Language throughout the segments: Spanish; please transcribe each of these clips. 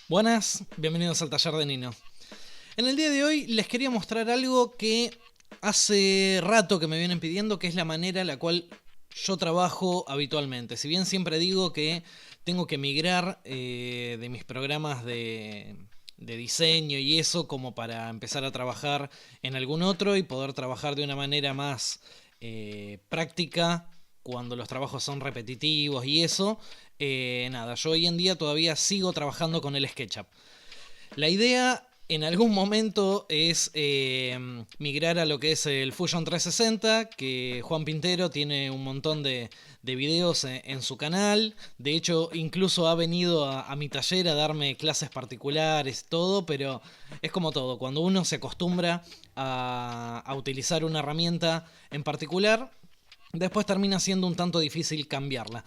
Buenas, bienvenidos al taller de Nino. En el día de hoy les quería mostrar algo que hace rato que me vienen pidiendo, que es la manera en la cual yo trabajo habitualmente. Si bien siempre digo que tengo que migrar de mis programas de diseño y eso como para empezar a trabajar en algún otro y poder trabajar de una manera más práctica cuando los trabajos son repetitivos y eso, nada, yo hoy en día todavía sigo trabajando con el SketchUp. La idea en algún momento es migrar a lo que es el Fusion 360, que Juan Pintero tiene un montón de videos en su canal. De hecho, incluso ha venido a mi taller a darme clases particulares, todo, pero es como todo. Cuando uno se acostumbra a utilizar una herramienta en particular, después termina siendo un tanto difícil cambiarla.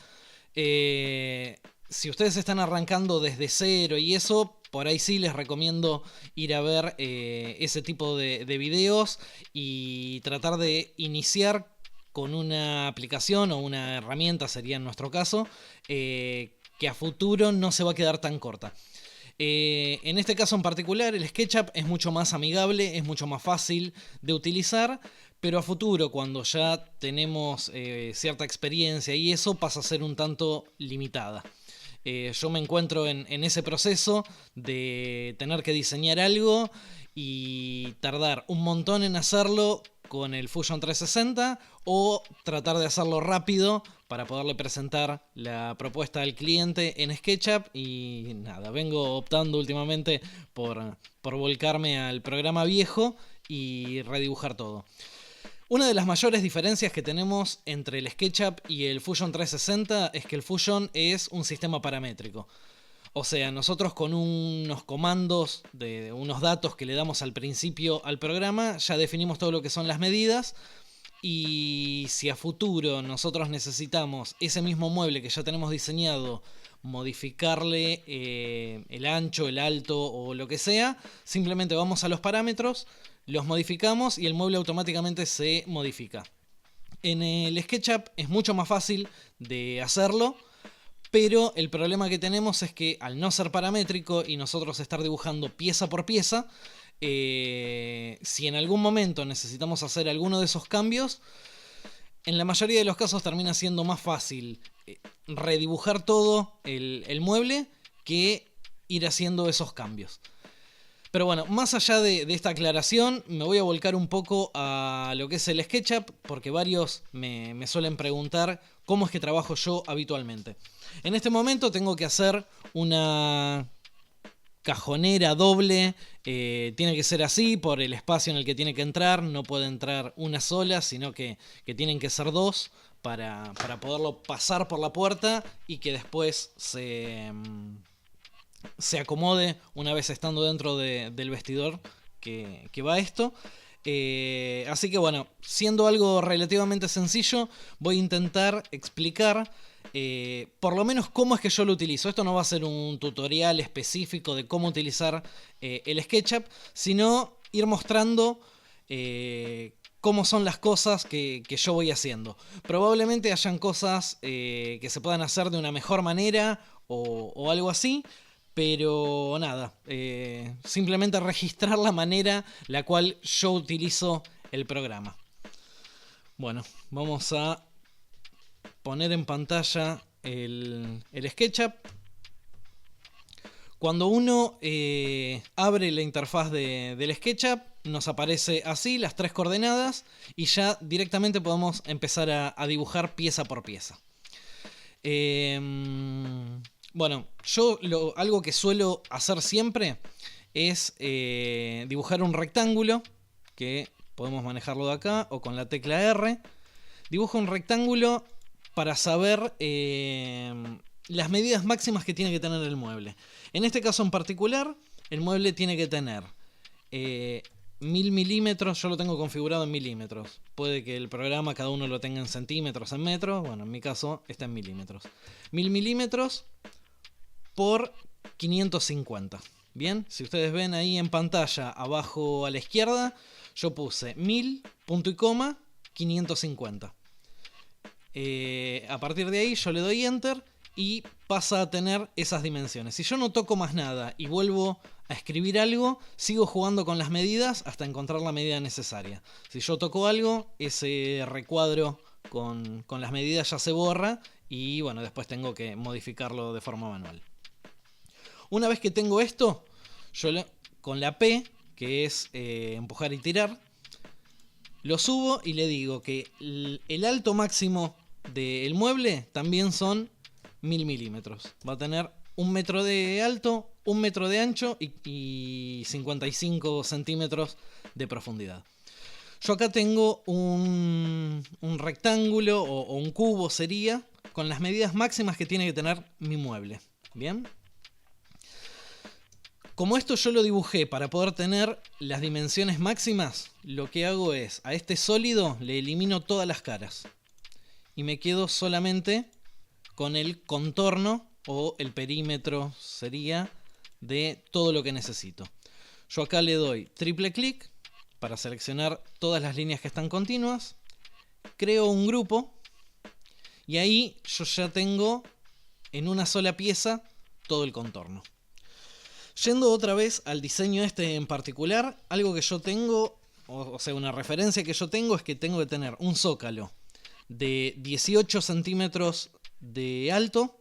Si ustedes están arrancando desde cero y eso, por ahí sí les recomiendo ir a ver ese tipo de videos y tratar de iniciar con una aplicación o una herramienta, sería en nuestro caso, que a futuro no se va a quedar tan corta. En este caso en particular, el SketchUp es mucho más amigable, es mucho más fácil de utilizar, pero a futuro, cuando ya tenemos cierta experiencia y eso, pasa a ser un tanto limitada. Yo me encuentro en ese proceso de tener que diseñar algo y tardar un montón en hacerlo con el Fusion 360 o tratar de hacerlo rápido para poderle presentar la propuesta al cliente en SketchUp y nada, vengo optando últimamente por volcarme al programa viejo y redibujar todo. Una de las mayores diferencias que tenemos entre el SketchUp y el Fusion 360 es que el Fusion es un sistema paramétrico. O sea, nosotros con unos comandos de unos datos que le damos al principio al programa ya definimos todo lo que son las medidas. Y si a futuro nosotros necesitamos ese mismo mueble que ya tenemos diseñado, modificarle el ancho, el alto o lo que sea, simplemente vamos a los parámetros, los modificamos y el mueble automáticamente se modifica. En el SketchUp es mucho más fácil de hacerlo, pero el problema que tenemos es que al no ser paramétrico y nosotros estar dibujando pieza por pieza, si en algún momento necesitamos hacer alguno de esos cambios, en la mayoría de los casos termina siendo más fácil redibujar todo el mueble que ir haciendo esos cambios. Pero bueno, más allá de esta aclaración, me voy a volcar un poco a lo que es el SketchUp, porque varios me suelen preguntar cómo es que trabajo yo habitualmente. En este momento tengo que hacer una cajonera doble, tiene que ser así por el espacio en el que tiene que entrar, no puede entrar una sola, sino que tienen que ser dos para poderlo pasar por la puerta y que después se acomode una vez estando dentro del vestidor que va esto. Así que bueno, siendo algo relativamente sencillo, voy a intentar explicar por lo menos cómo es que yo lo utilizo. Esto no va a ser un tutorial específico de cómo utilizar el SketchUp, sino ir mostrando cómo son las cosas que yo voy haciendo. Probablemente hayan cosas que se puedan hacer de una mejor manera o algo así. Pero nada, simplemente registrar la manera la cual yo utilizo el programa. Bueno, vamos a poner en pantalla el SketchUp. Cuando uno abre la interfaz del SketchUp, nos aparece así las tres coordenadas y ya directamente podemos empezar a dibujar pieza por pieza. Bueno, yo algo que suelo hacer siempre es dibujar un rectángulo, que podemos manejarlo de acá o con la tecla R. Dibujo un rectángulo para saber las medidas máximas que tiene que tener el mueble. En este caso en particular, el mueble tiene que tener 1000 milímetros, yo lo tengo configurado en milímetros. Puede que el programa cada uno lo tenga en centímetros, en metros. Bueno, en mi caso está en milímetros. 1000 milímetros por 550. Bien, si ustedes ven ahí en pantalla abajo a la izquierda, yo puse 1000, punto y coma, 550. A partir de ahí yo le doy enter y pasa a tener esas dimensiones. Si yo no toco más nada y vuelvo a escribir algo, sigo jugando con las medidas hasta encontrar la medida necesaria. Si yo toco algo, ese recuadro con las medidas ya se borra y bueno, después tengo que modificarlo de forma manual. Una vez que tengo esto, yo con la P, que es empujar y tirar, lo subo y le digo que el alto máximo del mueble también son 1000 milímetros. Va a tener 1 metro de alto, 1 metro de ancho y 55 centímetros de profundidad. Yo acá tengo un rectángulo o un cubo sería, con las medidas máximas que tiene que tener mi mueble. ¿Bien? Como esto yo lo dibujé para poder tener las dimensiones máximas, lo que hago es, a este sólido le elimino todas las caras. Y me quedo solamente con el contorno o el perímetro sería de todo lo que necesito. Yo acá le doy triple clic para seleccionar todas las líneas que están continuas. Creo un grupo y ahí yo ya tengo en una sola pieza todo el contorno. Yendo otra vez al diseño este en particular, algo que yo tengo, o sea, una referencia que yo tengo es que tengo que tener un zócalo de 18 centímetros de alto,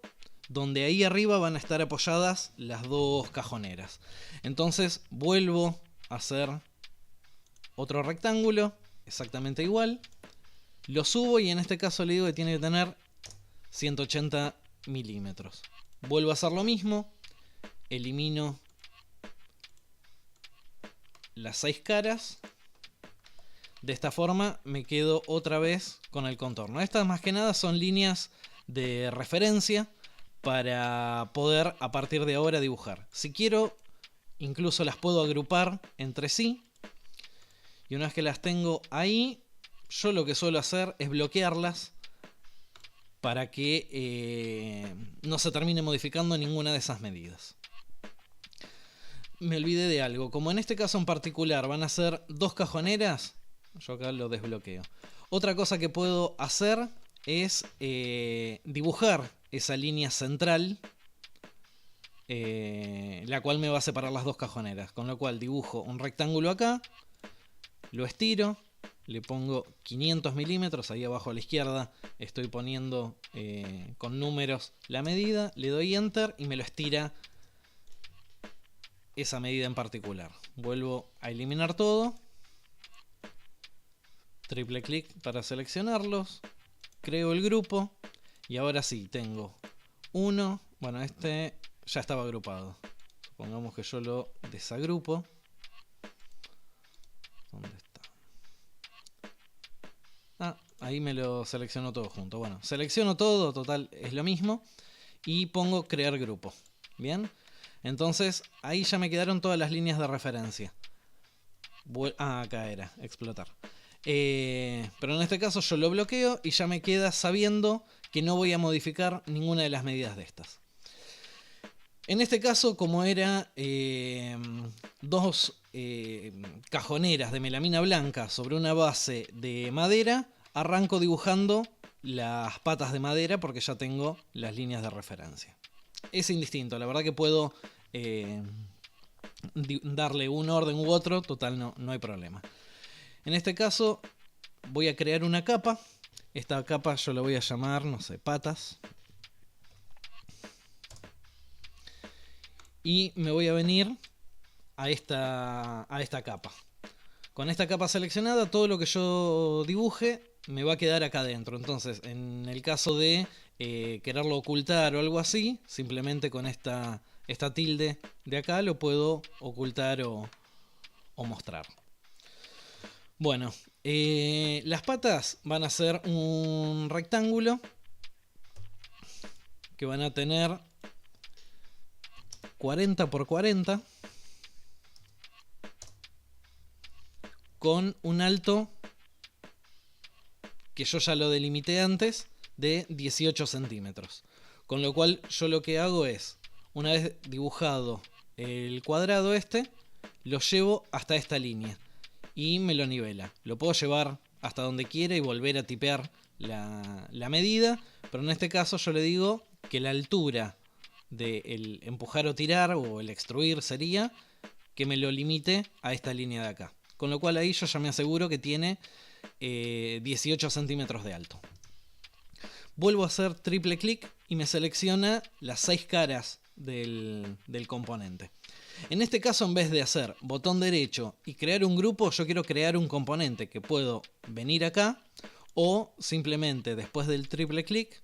donde ahí arriba van a estar apoyadas las dos cajoneras. Entonces vuelvo a hacer otro rectángulo, exactamente igual, lo subo y en este caso le digo que tiene que tener 180 milímetros. Vuelvo a hacer lo mismo, elimino las 6 caras. De esta forma me quedo otra vez con el contorno. Estas más que nada son líneas de referencia para poder a partir de ahora dibujar. Si quiero, incluso las puedo agrupar entre sí. Y una vez que las tengo ahí, yo lo que suelo hacer es bloquearlas para que no se termine modificando ninguna de esas medidas. Me olvidé de algo. Como en este caso en particular van a ser dos cajoneras, yo acá lo desbloqueo. Otra cosa que puedo hacer es dibujar esa línea central, la cual me va a separar las dos cajoneras. Con lo cual dibujo un rectángulo acá, lo estiro, le pongo 500 milímetros, ahí abajo a la izquierda estoy poniendo con números la medida, le doy enter y me lo estira esa medida en particular. Vuelvo a eliminar todo, triple clic para seleccionarlos, creo el grupo y ahora sí tengo uno. Bueno, este ya estaba agrupado, supongamos que yo lo desagrupo. ¿Dónde está? Ah, ahí me lo selecciono todo junto. Bueno, selecciono todo, total es lo mismo, y pongo crear grupo. Bien, entonces ahí ya me quedaron todas las líneas de referencia. Acá era, explotar. Pero en este caso yo lo bloqueo y ya me queda sabiendo que no voy a modificar ninguna de las medidas de estas. En este caso, como era dos cajoneras de melamina blanca sobre una base de madera, arranco dibujando las patas de madera porque ya tengo las líneas de referencia. Es indistinto, la verdad que puedo darle un orden u otro, total no hay problema. En este caso voy a crear una capa. Esta capa yo la voy a llamar, no sé, patas. Y me voy a venir a esta capa. Con esta capa seleccionada, todo lo que yo dibuje me va a quedar acá adentro. Entonces, en el caso de quererlo ocultar o algo así, simplemente con esta tilde de acá lo puedo ocultar o mostrar. Bueno, las patas van a ser un rectángulo que van a tener 40 por 40 con un alto que yo ya lo delimité antes de 18 centímetros. Con lo cual yo lo que hago es, una vez dibujado el cuadrado este, lo llevo hasta esta línea y me lo nivela. Lo puedo llevar hasta donde quiera y volver a tipear la medida, pero en este caso yo le digo que la altura del empujar o tirar o el extruir sería que me lo limite a esta línea de acá. Con lo cual ahí yo ya me aseguro que tiene 18 centímetros de alto. Vuelvo a hacer triple clic y me selecciona las 6 caras del componente. En este caso, en vez de hacer botón derecho y crear un grupo, yo quiero crear un componente que puedo venir acá o simplemente después del triple clic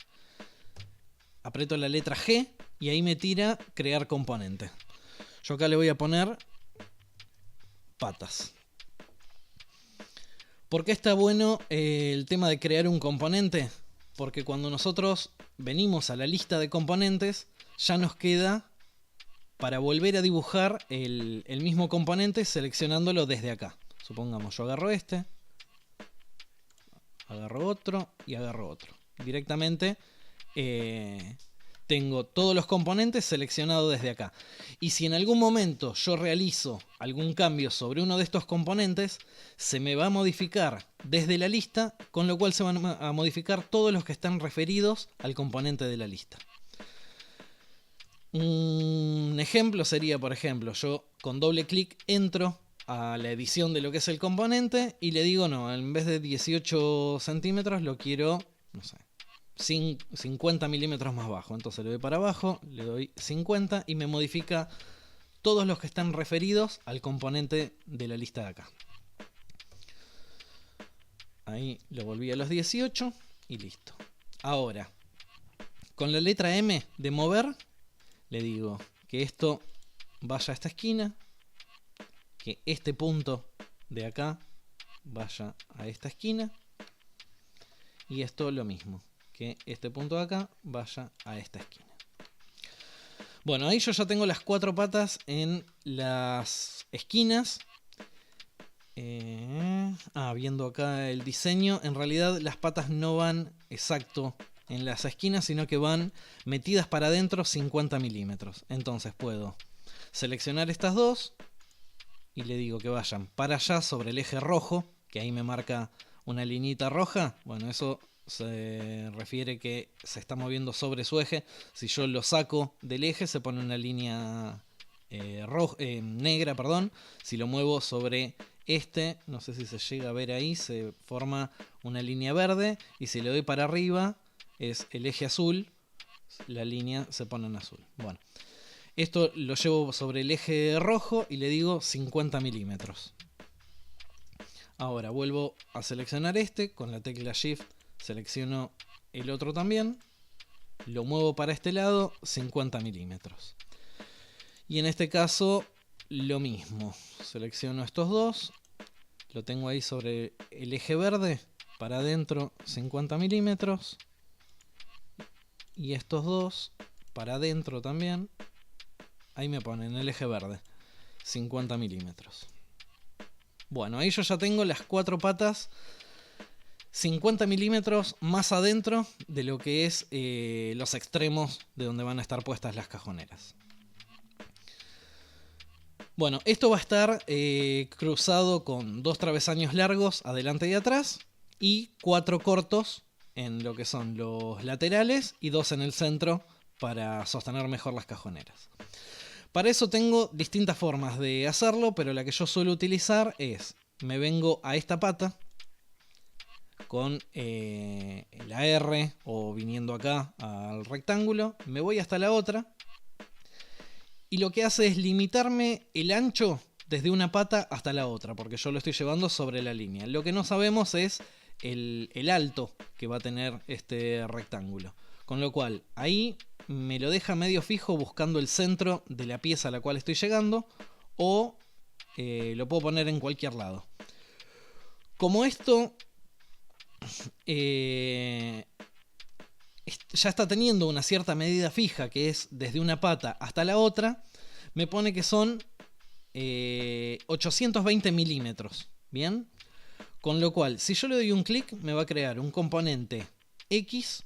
aprieto la letra G y ahí me tira crear componente. Yo acá le voy a poner patas. ¿Por qué está bueno el tema de crear un componente? Porque cuando nosotros venimos a la lista de componentes, ya nos queda para volver a dibujar el mismo componente seleccionándolo desde acá. Supongamos, yo agarro este, agarro otro y agarro otro. Directamente tengo todos los componentes seleccionados desde acá. Y si en algún momento yo realizo algún cambio sobre uno de estos componentes, se me va a modificar desde la lista, con lo cual se van a modificar todos los que están referidos al componente de la lista. Un ejemplo sería, por ejemplo, yo con doble clic entro a la edición de lo que es el componente y le digo, no, en vez de 18 centímetros lo quiero, no sé, 50 milímetros más bajo. Entonces le doy para abajo, le doy 50 y me modifica todos los que están referidos al componente de la lista de acá. Ahí lo volví a los 18 y listo. Ahora, con la letra M de mover, le digo que esto vaya a esta esquina, que este punto de acá vaya a esta esquina y esto lo mismo, que este punto de acá vaya a esta esquina. Bueno, ahí yo ya tengo las 4 patas en las esquinas. Viendo acá el diseño, en realidad las patas no van exacto en las esquinas, sino que van metidas para adentro 50 milímetros. Entonces puedo seleccionar estas dos y le digo que vayan para allá sobre el eje rojo, que ahí me marca una liñita roja. Bueno, eso se refiere que se está moviendo sobre su eje. Si yo lo saco del eje se pone una línea negra, perdón. Si lo muevo sobre este, no sé si se llega a ver ahí, se forma una línea verde, y si le doy para arriba es el eje azul, la línea se pone en azul. Bueno, esto lo llevo sobre el eje rojo y le digo 50 milímetros. Ahora vuelvo a seleccionar este, con la tecla Shift selecciono el otro también, lo muevo para este lado 50 milímetros. Y en este caso lo mismo, selecciono estos dos, lo tengo ahí sobre el eje verde, para adentro 50 milímetros, y estos dos para adentro también, ahí me ponen el eje verde 50 milímetros. Bueno, ahí yo ya tengo las 4 patas 50 milímetros más adentro de lo que es los extremos de donde van a estar puestas las cajoneras. Bueno, esto va a estar cruzado con 2 travesaños largos adelante y atrás y 4 cortos en lo que son los laterales y 2 en el centro para sostener mejor las cajoneras. Para eso tengo distintas formas de hacerlo, pero la que yo suelo utilizar es, me vengo a esta pata con la R o viniendo acá al rectángulo, me voy hasta la otra y lo que hace es limitarme el ancho desde una pata hasta la otra, porque yo lo estoy llevando sobre la línea. Lo que no sabemos es el alto que va a tener este rectángulo, con lo cual ahí me lo deja medio fijo buscando el centro de la pieza a la cual estoy llegando, o lo puedo poner en cualquier lado. Como esto ya está teniendo una cierta medida fija, que es desde una pata hasta la otra, me pone que son 820 milímetros. Bien, con lo cual si yo le doy un clic me va a crear un componente X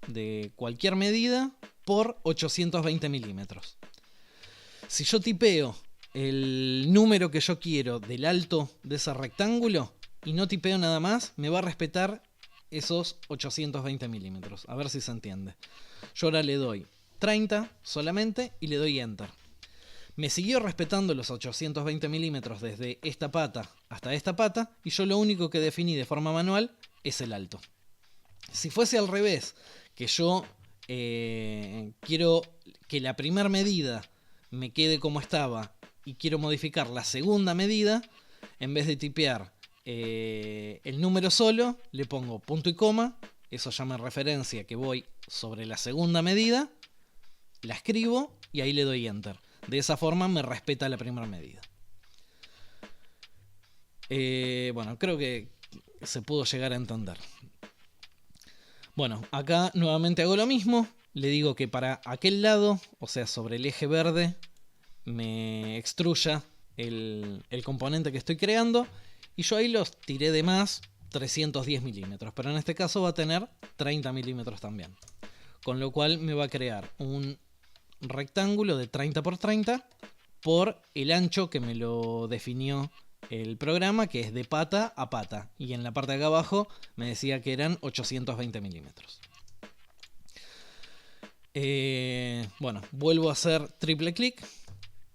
de cualquier medida por 820 milímetros. Si yo tipeo el número que yo quiero del alto de ese rectángulo y no tipeo nada más, me va a respetar esos 820 milímetros. A ver si se entiende. Yo ahora le doy 30 solamente y le doy Enter. Me siguió respetando los 820 milímetros desde esta pata hasta esta pata, y yo lo único que definí de forma manual es el alto. Si fuese al revés, que yo quiero que la primera medida me quede como estaba y quiero modificar la segunda medida, en vez de tipear el número solo, le pongo punto y coma, eso ya me referencia que voy sobre la segunda medida, la escribo y ahí le doy Enter. De esa forma me respeta la primera medida. Bueno, creo que se pudo llegar a entender. Bueno, acá nuevamente hago lo mismo. Le digo que para aquel lado, o sea, sobre el eje verde, me extruya el componente que estoy creando. Y yo ahí los tiré de más 310 milímetros. Pero en este caso va a tener 30 milímetros también. Con lo cual me va a crear un rectángulo de 30 por 30 por el ancho que me lo definió el programa, que es de pata a pata, y en la parte de acá abajo me decía que eran 820 milímetros. Bueno, vuelvo a hacer triple clic,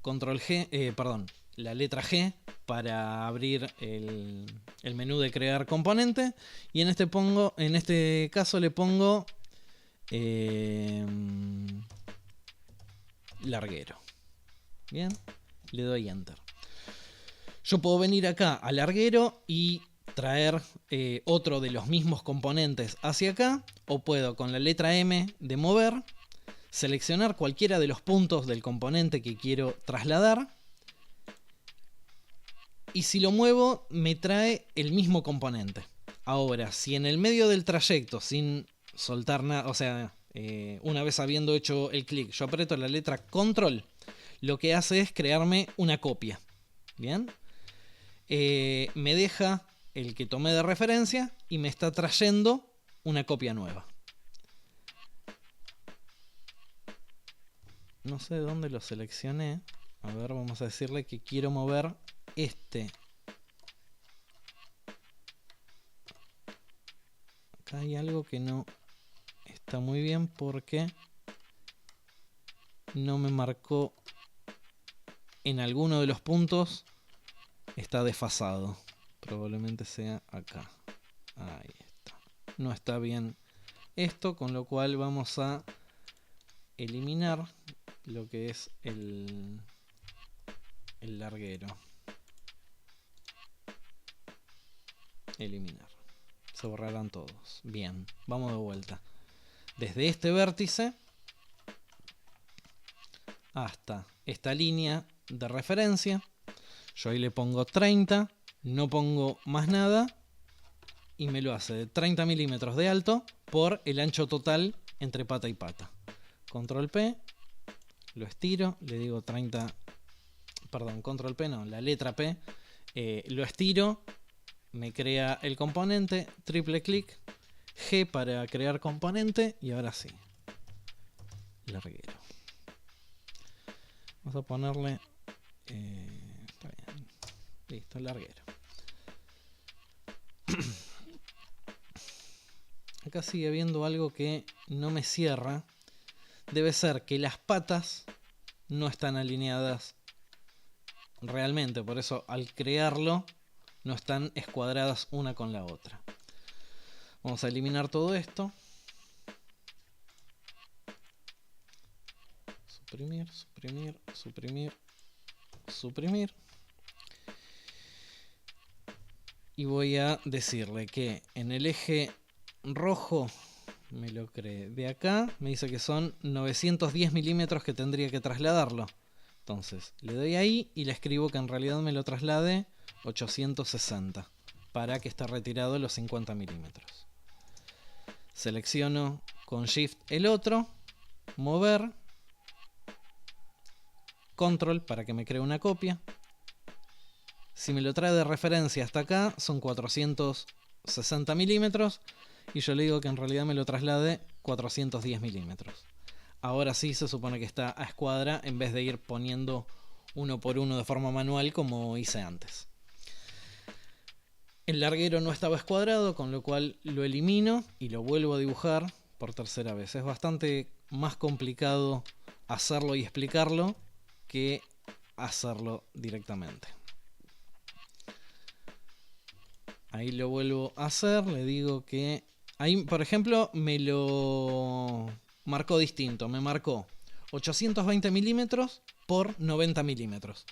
control G, la letra G para abrir el menú de crear componente, y en este caso le pongo larguero. Bien, le doy Enter. Yo puedo venir acá al larguero y traer otro de los mismos componentes hacia acá, o puedo con la letra M de mover seleccionar cualquiera de los puntos del componente que quiero trasladar, y si lo muevo me trae el mismo componente. Ahora, si en el medio del trayecto, sin soltar nada, o sea, una vez habiendo hecho el clic, yo aprieto la letra control, lo que hace es crearme una copia. Bien, me deja el que tomé de referencia y me está trayendo una copia nueva. No sé de dónde lo seleccioné. A ver, vamos a decirle que quiero mover este. Acá hay algo que no está muy bien porque no me marcó en alguno de los puntos. Está desfasado. Probablemente sea acá. Ahí está. No está bien esto, con lo cual vamos a eliminar lo que es el larguero. Eliminar. Se borrarán todos. Bien, vamos de vuelta. Desde este vértice hasta esta línea de referencia, yo ahí le pongo 30, no pongo más nada, y me lo hace de 30 milímetros de alto por el ancho total entre pata y pata. Control P, lo estiro, le digo 30, perdón, Control P no, la letra P, lo estiro, me crea el componente, triple clic, G para crear componente, y ahora sí, larguero. Vamos a ponerle, está bien, listo, larguero. Acá sigue habiendo algo que no me cierra. Debe ser que las patas no están alineadas realmente, por eso al crearlo no están escuadradas una con la otra. Vamos a eliminar todo esto. Suprimir, suprimir, suprimir, suprimir. Y voy a decirle que en el eje rojo me lo cree de acá, me dice que son 910 milímetros que tendría que trasladarlo. Entonces le doy ahí y le escribo que en realidad me lo traslade 860 para que esté retirado los 50 milímetros. Selecciono con Shift el otro, mover, Control para que me cree una copia. Si me lo trae de referencia hasta acá son 460 milímetros, y yo le digo que en realidad me lo traslade 410 milímetros. Ahora sí se supone que está a escuadra en vez de ir poniendo uno por uno de forma manual como hice antes. El larguero no estaba escuadrado, con lo cual lo elimino y lo vuelvo a dibujar por tercera vez. Es bastante más complicado hacerlo y explicarlo que hacerlo directamente. Ahí lo vuelvo a hacer, le digo que... Ahí, por ejemplo, me lo marcó distinto. Me marcó 820 milímetros por 90 milímetros.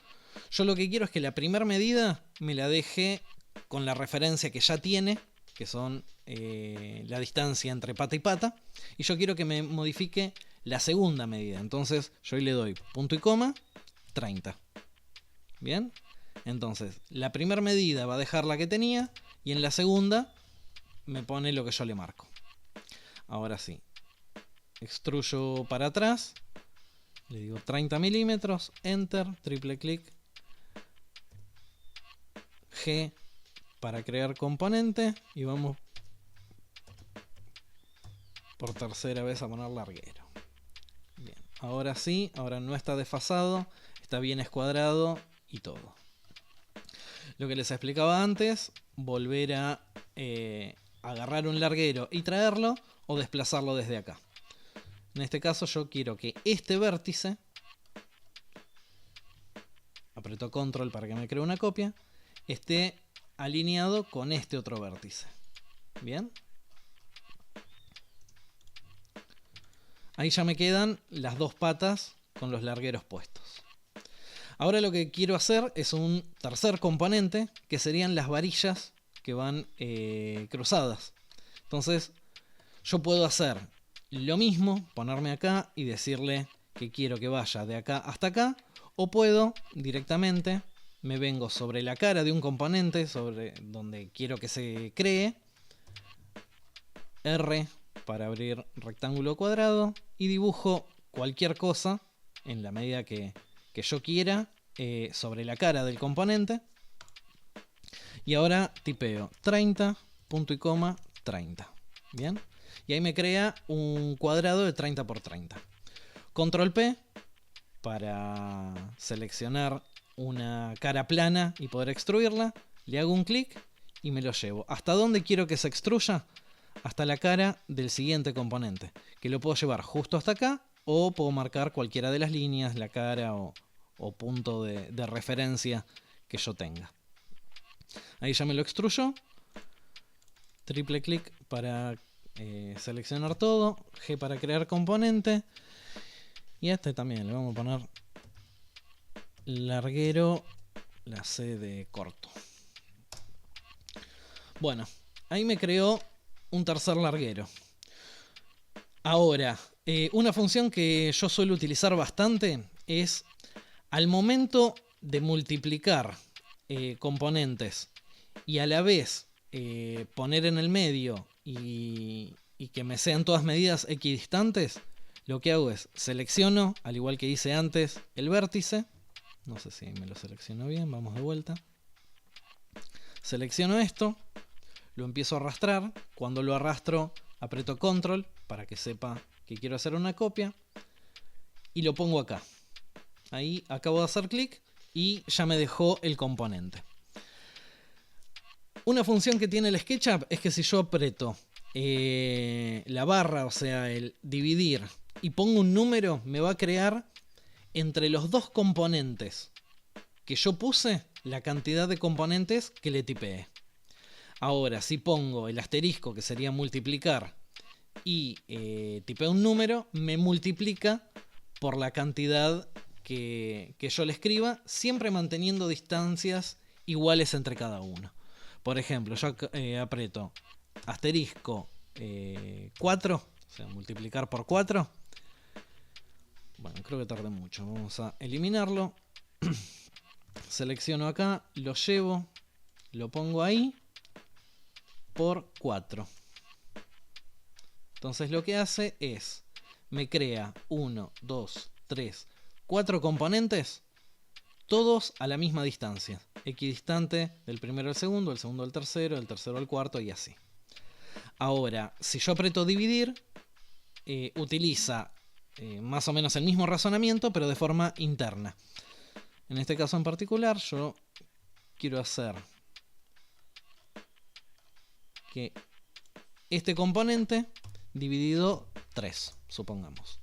Yo lo que quiero es que la primera medida me la deje con la referencia que ya tiene, que son la distancia entre pata y pata. Y yo quiero que me modifique la segunda medida. Entonces yo ahí le doy punto y coma, 30. Bien. Entonces la primera medida va a dejar la que tenía y en la segunda me pone lo que yo le marco. Ahora sí. Extruyo para atrás. Le digo 30 milímetros. Enter. Triple clic. G para crear componente. Y vamos por tercera vez a poner larguero. Bien. Ahora sí. Ahora no está desfasado. Está bien escuadrado y todo. Lo que les explicaba antes. Volver a... agarrar un larguero y traerlo o desplazarlo desde acá. En este caso yo quiero que este vértice, aprieto control para que me cree una copia, esté alineado con este otro vértice. Bien. Ahí ya me quedan las dos patas con los largueros puestos. Ahora lo que quiero hacer es un tercer componente, que serían las varillas que van cruzadas. Entonces yo puedo hacer lo mismo, ponerme acá y decirle que quiero que vaya de acá hasta acá, o puedo directamente, me vengo sobre la cara de un componente, sobre donde quiero que se cree, R para abrir rectángulo cuadrado, y dibujo cualquier cosa en la medida que yo quiera sobre la cara del componente. Y ahora tipeo 30, punto y coma, 30. Bien. Y ahí me crea un cuadrado de 30 por 30. Control P para seleccionar una cara plana y poder extruirla. Le hago un clic y me lo llevo. ¿Hasta dónde quiero que se extruya? Hasta la cara del siguiente componente. Que lo puedo llevar justo hasta acá o puedo marcar cualquiera de las líneas, la cara o punto de referencia que yo tenga. Ahí ya me lo extruyó. Triple clic para seleccionar todo. G para crear componente. Y a este también le vamos a poner larguero, la C de corto. Bueno, ahí me creó un tercer larguero. Ahora, una función que yo suelo utilizar bastante es al momento de multiplicar componentes y a la vez poner en el medio y que me sean todas medidas equidistantes, lo que hago es selecciono, al igual que hice antes, el vértice. No sé si me lo selecciono bien, vamos de vuelta. Selecciono esto, lo empiezo a arrastrar. Cuando lo arrastro, aprieto control para que sepa que quiero hacer una copia. Y lo pongo acá. Ahí acabo de hacer clic y ya me dejó el componente. Una función que tiene el SketchUp es que si yo aprieto la barra, o sea, el dividir, y pongo un número, me va a crear entre los dos componentes que yo puse la cantidad de componentes que le tipeé. Ahora, si pongo el asterisco, que sería multiplicar, y tipeo un número, me multiplica por la cantidad que yo le escriba, siempre manteniendo distancias iguales entre cada uno. Por ejemplo, yo aprieto asterisco 4, o sea, multiplicar por 4. Bueno, creo que tardé mucho. Vamos a eliminarlo. Selecciono acá, lo llevo, lo pongo ahí por 4. Entonces lo que hace es, me crea 1, 2, 3, 4 componentes, todos a la misma distancia, equidistante del primero al segundo, del segundo al tercero, del tercero al cuarto y así. Ahora, si yo aprieto dividir, utiliza más o menos el mismo razonamiento, pero de forma interna. En este caso en particular, yo quiero hacer que este componente dividido 3, supongamos.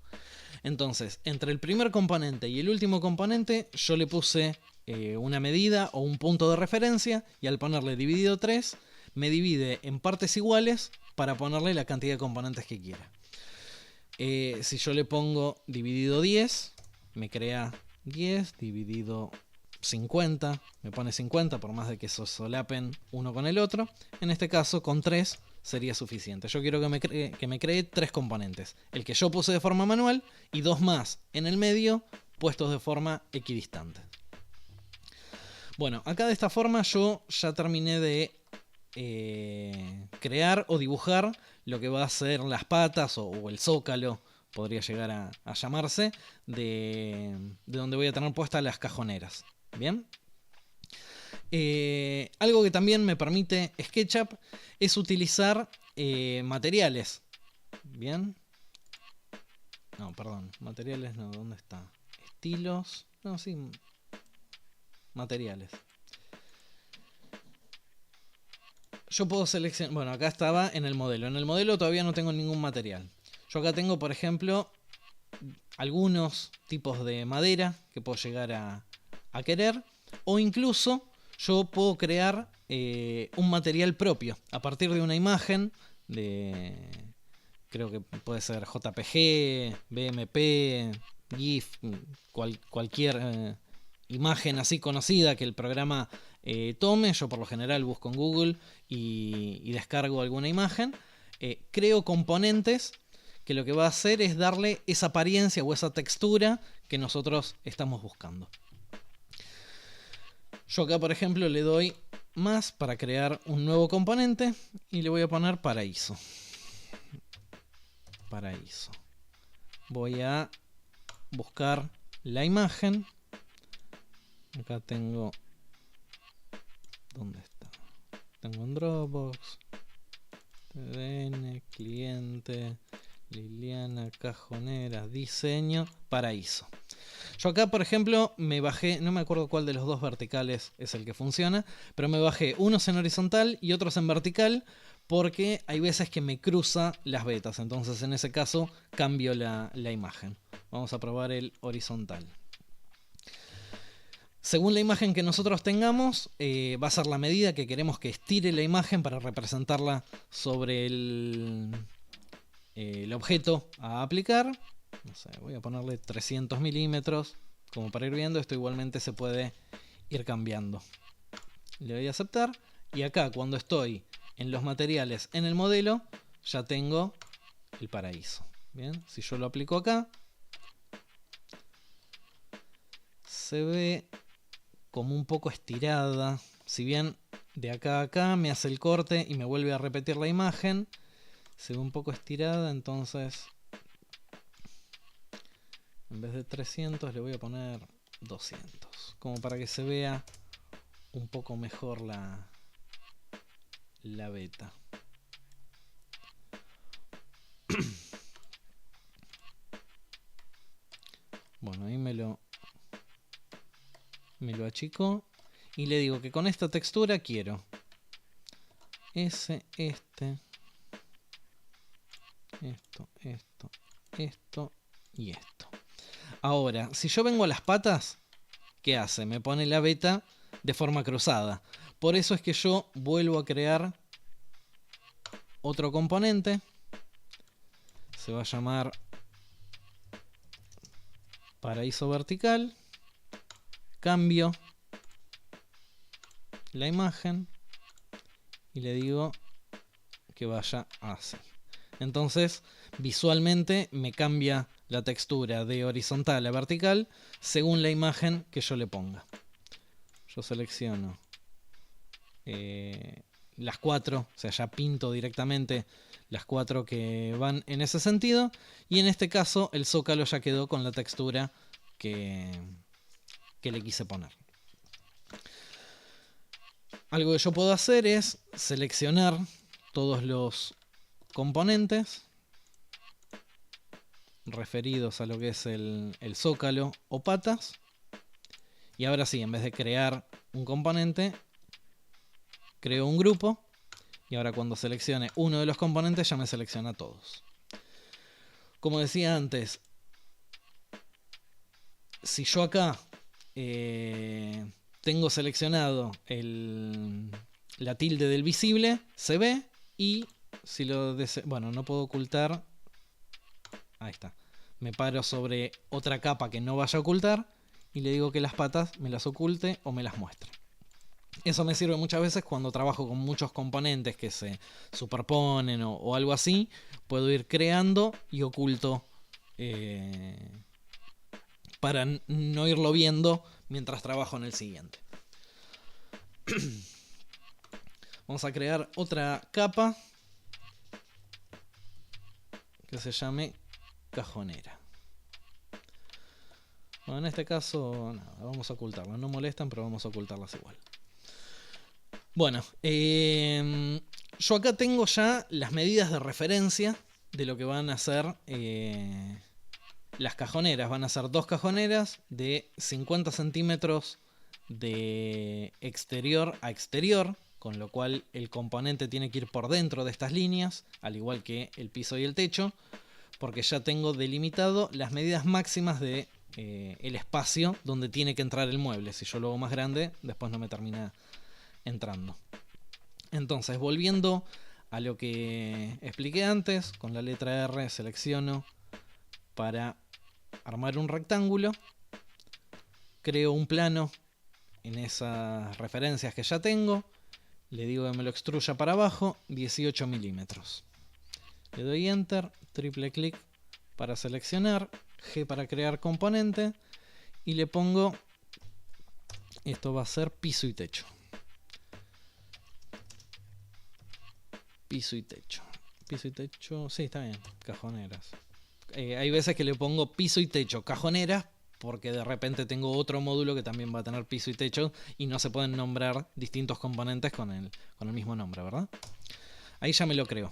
Entonces, entre el primer componente y el último componente, yo le puse una medida o un punto de referencia, y al ponerle dividido 3, me divide en partes iguales para ponerle la cantidad de componentes que quiera. Si yo le pongo dividido 10, me crea 10, dividido 50, me pone 50 por más de que se solapen uno con el otro. En este caso, con 3 sería suficiente. Yo quiero que me cree 3 componentes. El que yo puse de forma manual y 2 más en el medio puestos de forma equidistante. Bueno, acá de esta forma yo ya terminé de crear o dibujar lo que va a ser las patas o el zócalo, podría llegar a llamarse, de donde voy a tener puestas las cajoneras. Bien. Algo que también me permite SketchUp es utilizar materiales. Bien. No, perdón. Materiales no. ¿Dónde está? Estilos. No, sí. Materiales. Yo puedo seleccionar... Bueno, acá estaba en el modelo. En el modelo todavía no tengo ningún material. Yo acá tengo, por ejemplo, algunos tipos de madera que puedo llegar a querer. O incluso yo puedo crear un material propio a partir de una imagen de... Creo que puede ser JPG, BMP, GIF, cualquier imagen así conocida que el programa tome. Yo por lo general busco en Google y descargo alguna imagen. Creo componentes que lo que va a hacer es darle esa apariencia o esa textura que nosotros estamos buscando. Yo acá, por ejemplo, le doy más para crear un nuevo componente y le voy a poner paraíso. Paraíso. Voy a buscar la imagen. Acá tengo... ¿Dónde está? Tengo en Dropbox. TDN, cliente, Liliana, cajonera, diseño, paraíso. Yo acá, por ejemplo, me bajé, no me acuerdo cuál de los dos verticales es el que funciona, pero me bajé unos en horizontal y otros en vertical porque hay veces que me cruza las vetas. Entonces, en ese caso, cambio la imagen. Vamos a probar el horizontal. Según la imagen que nosotros tengamos, va a ser la medida que queremos que estire la imagen para representarla sobre el objeto a aplicar. No sé, voy a ponerle 300 milímetros como para ir viendo. Esto igualmente se puede ir cambiando. Le doy a aceptar y acá cuando estoy en los materiales en el modelo ya tengo el paraíso. Bien, si yo lo aplico acá se ve como un poco estirada. Si bien de acá a acá me hace el corte y me vuelve a repetir la imagen, se ve un poco estirada. Entonces en vez de 300 le voy a poner 200, como para que se vea un poco mejor la beta. Bueno, ahí me lo achico y le digo que con esta textura quiero este, esto y esto. Ahora, si yo vengo a las patas, ¿qué hace? Me pone la beta de forma cruzada. Por eso es que yo vuelvo a crear otro componente. Se va a llamar paraíso vertical. Cambio la imagen y le digo que vaya así. Entonces, visualmente me cambia la textura de horizontal a vertical según la imagen que yo le ponga. Yo selecciono las 4, o sea, ya pinto directamente las 4 que van en ese sentido. Y en este caso, el zócalo ya quedó con la textura que le quise poner. Algo que yo puedo hacer es seleccionar todos los componentes referidos a lo que es el zócalo o patas. Y ahora sí, en vez de crear un componente, creo un grupo. Y ahora cuando seleccione uno de los componentes ya me selecciona todos. Como decía antes, si yo acá tengo seleccionado la tilde del visible, se ve, y si lo bueno, no puedo ocultar, ahí está, me paro sobre otra capa que no vaya a ocultar y le digo que las patas me las oculte o me las muestre. Eso me sirve muchas veces cuando trabajo con muchos componentes que se superponen o algo así. Puedo ir creando y oculto para no irlo viendo mientras trabajo en el siguiente. Vamos a crear otra capa que se llame cajonera. Bueno, en este caso, nada, vamos a ocultarlas. No molestan, pero vamos a ocultarlas igual. Bueno, yo acá tengo ya las medidas de referencia de lo que van a ser las cajoneras. Van a ser 2 cajoneras de 50 centímetros de exterior a exterior, con lo cual el componente tiene que ir por dentro de estas líneas, al igual que el piso y el techo, porque ya tengo delimitado las medidas máximas de el espacio donde tiene que entrar el mueble. Si yo lo hago más grande, después no me termina entrando. Entonces, volviendo a lo que expliqué antes, con la letra R selecciono para armar un rectángulo, creo un plano en esas referencias que ya tengo, le digo que me lo extruya para abajo, 18 milímetros. Le doy Enter, triple clic para seleccionar, G para crear componente, y le pongo, esto va a ser piso y techo. Piso y techo. Piso y techo, sí, está bien, cajoneras. Hay veces que le pongo piso y techo, cajoneras, porque de repente tengo otro módulo que también va a tener piso y techo y no se pueden nombrar distintos componentes con el mismo nombre, ¿verdad? Ahí ya me lo creo.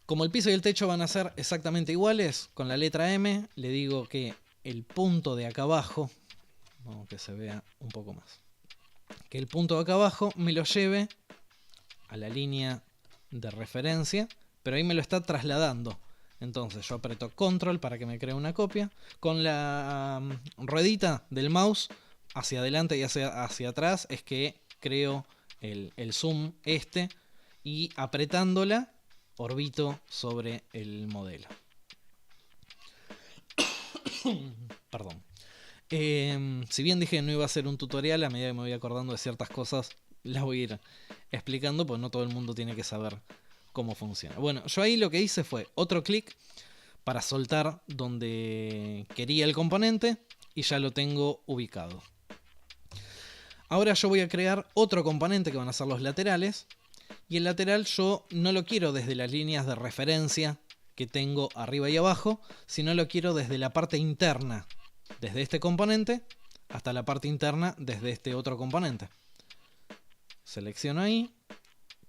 Como el piso y el techo van a ser exactamente iguales, con la letra M le digo que el punto de acá abajo, vamos que se vea un poco más, que el punto de acá abajo me lo lleve a la línea de referencia, pero ahí me lo está trasladando. Entonces yo aprieto Control para que me cree una copia. Con la ruedita del mouse hacia adelante y hacia atrás es que creo el zoom y apretándola orbito sobre el modelo. Perdón. Si bien dije que no iba a hacer un tutorial, a medida que me voy acordando de ciertas cosas, las voy a ir explicando, pues no todo el mundo tiene que saber cómo funciona. Bueno, yo ahí lo que hice fue otro clic para soltar donde quería el componente y ya lo tengo ubicado. Ahora yo voy a crear otro componente que van a ser los laterales, y el lateral yo no lo quiero desde las líneas de referencia que tengo arriba y abajo, sino lo quiero desde la parte interna, desde este componente hasta la parte interna desde este otro componente. Selecciono ahí,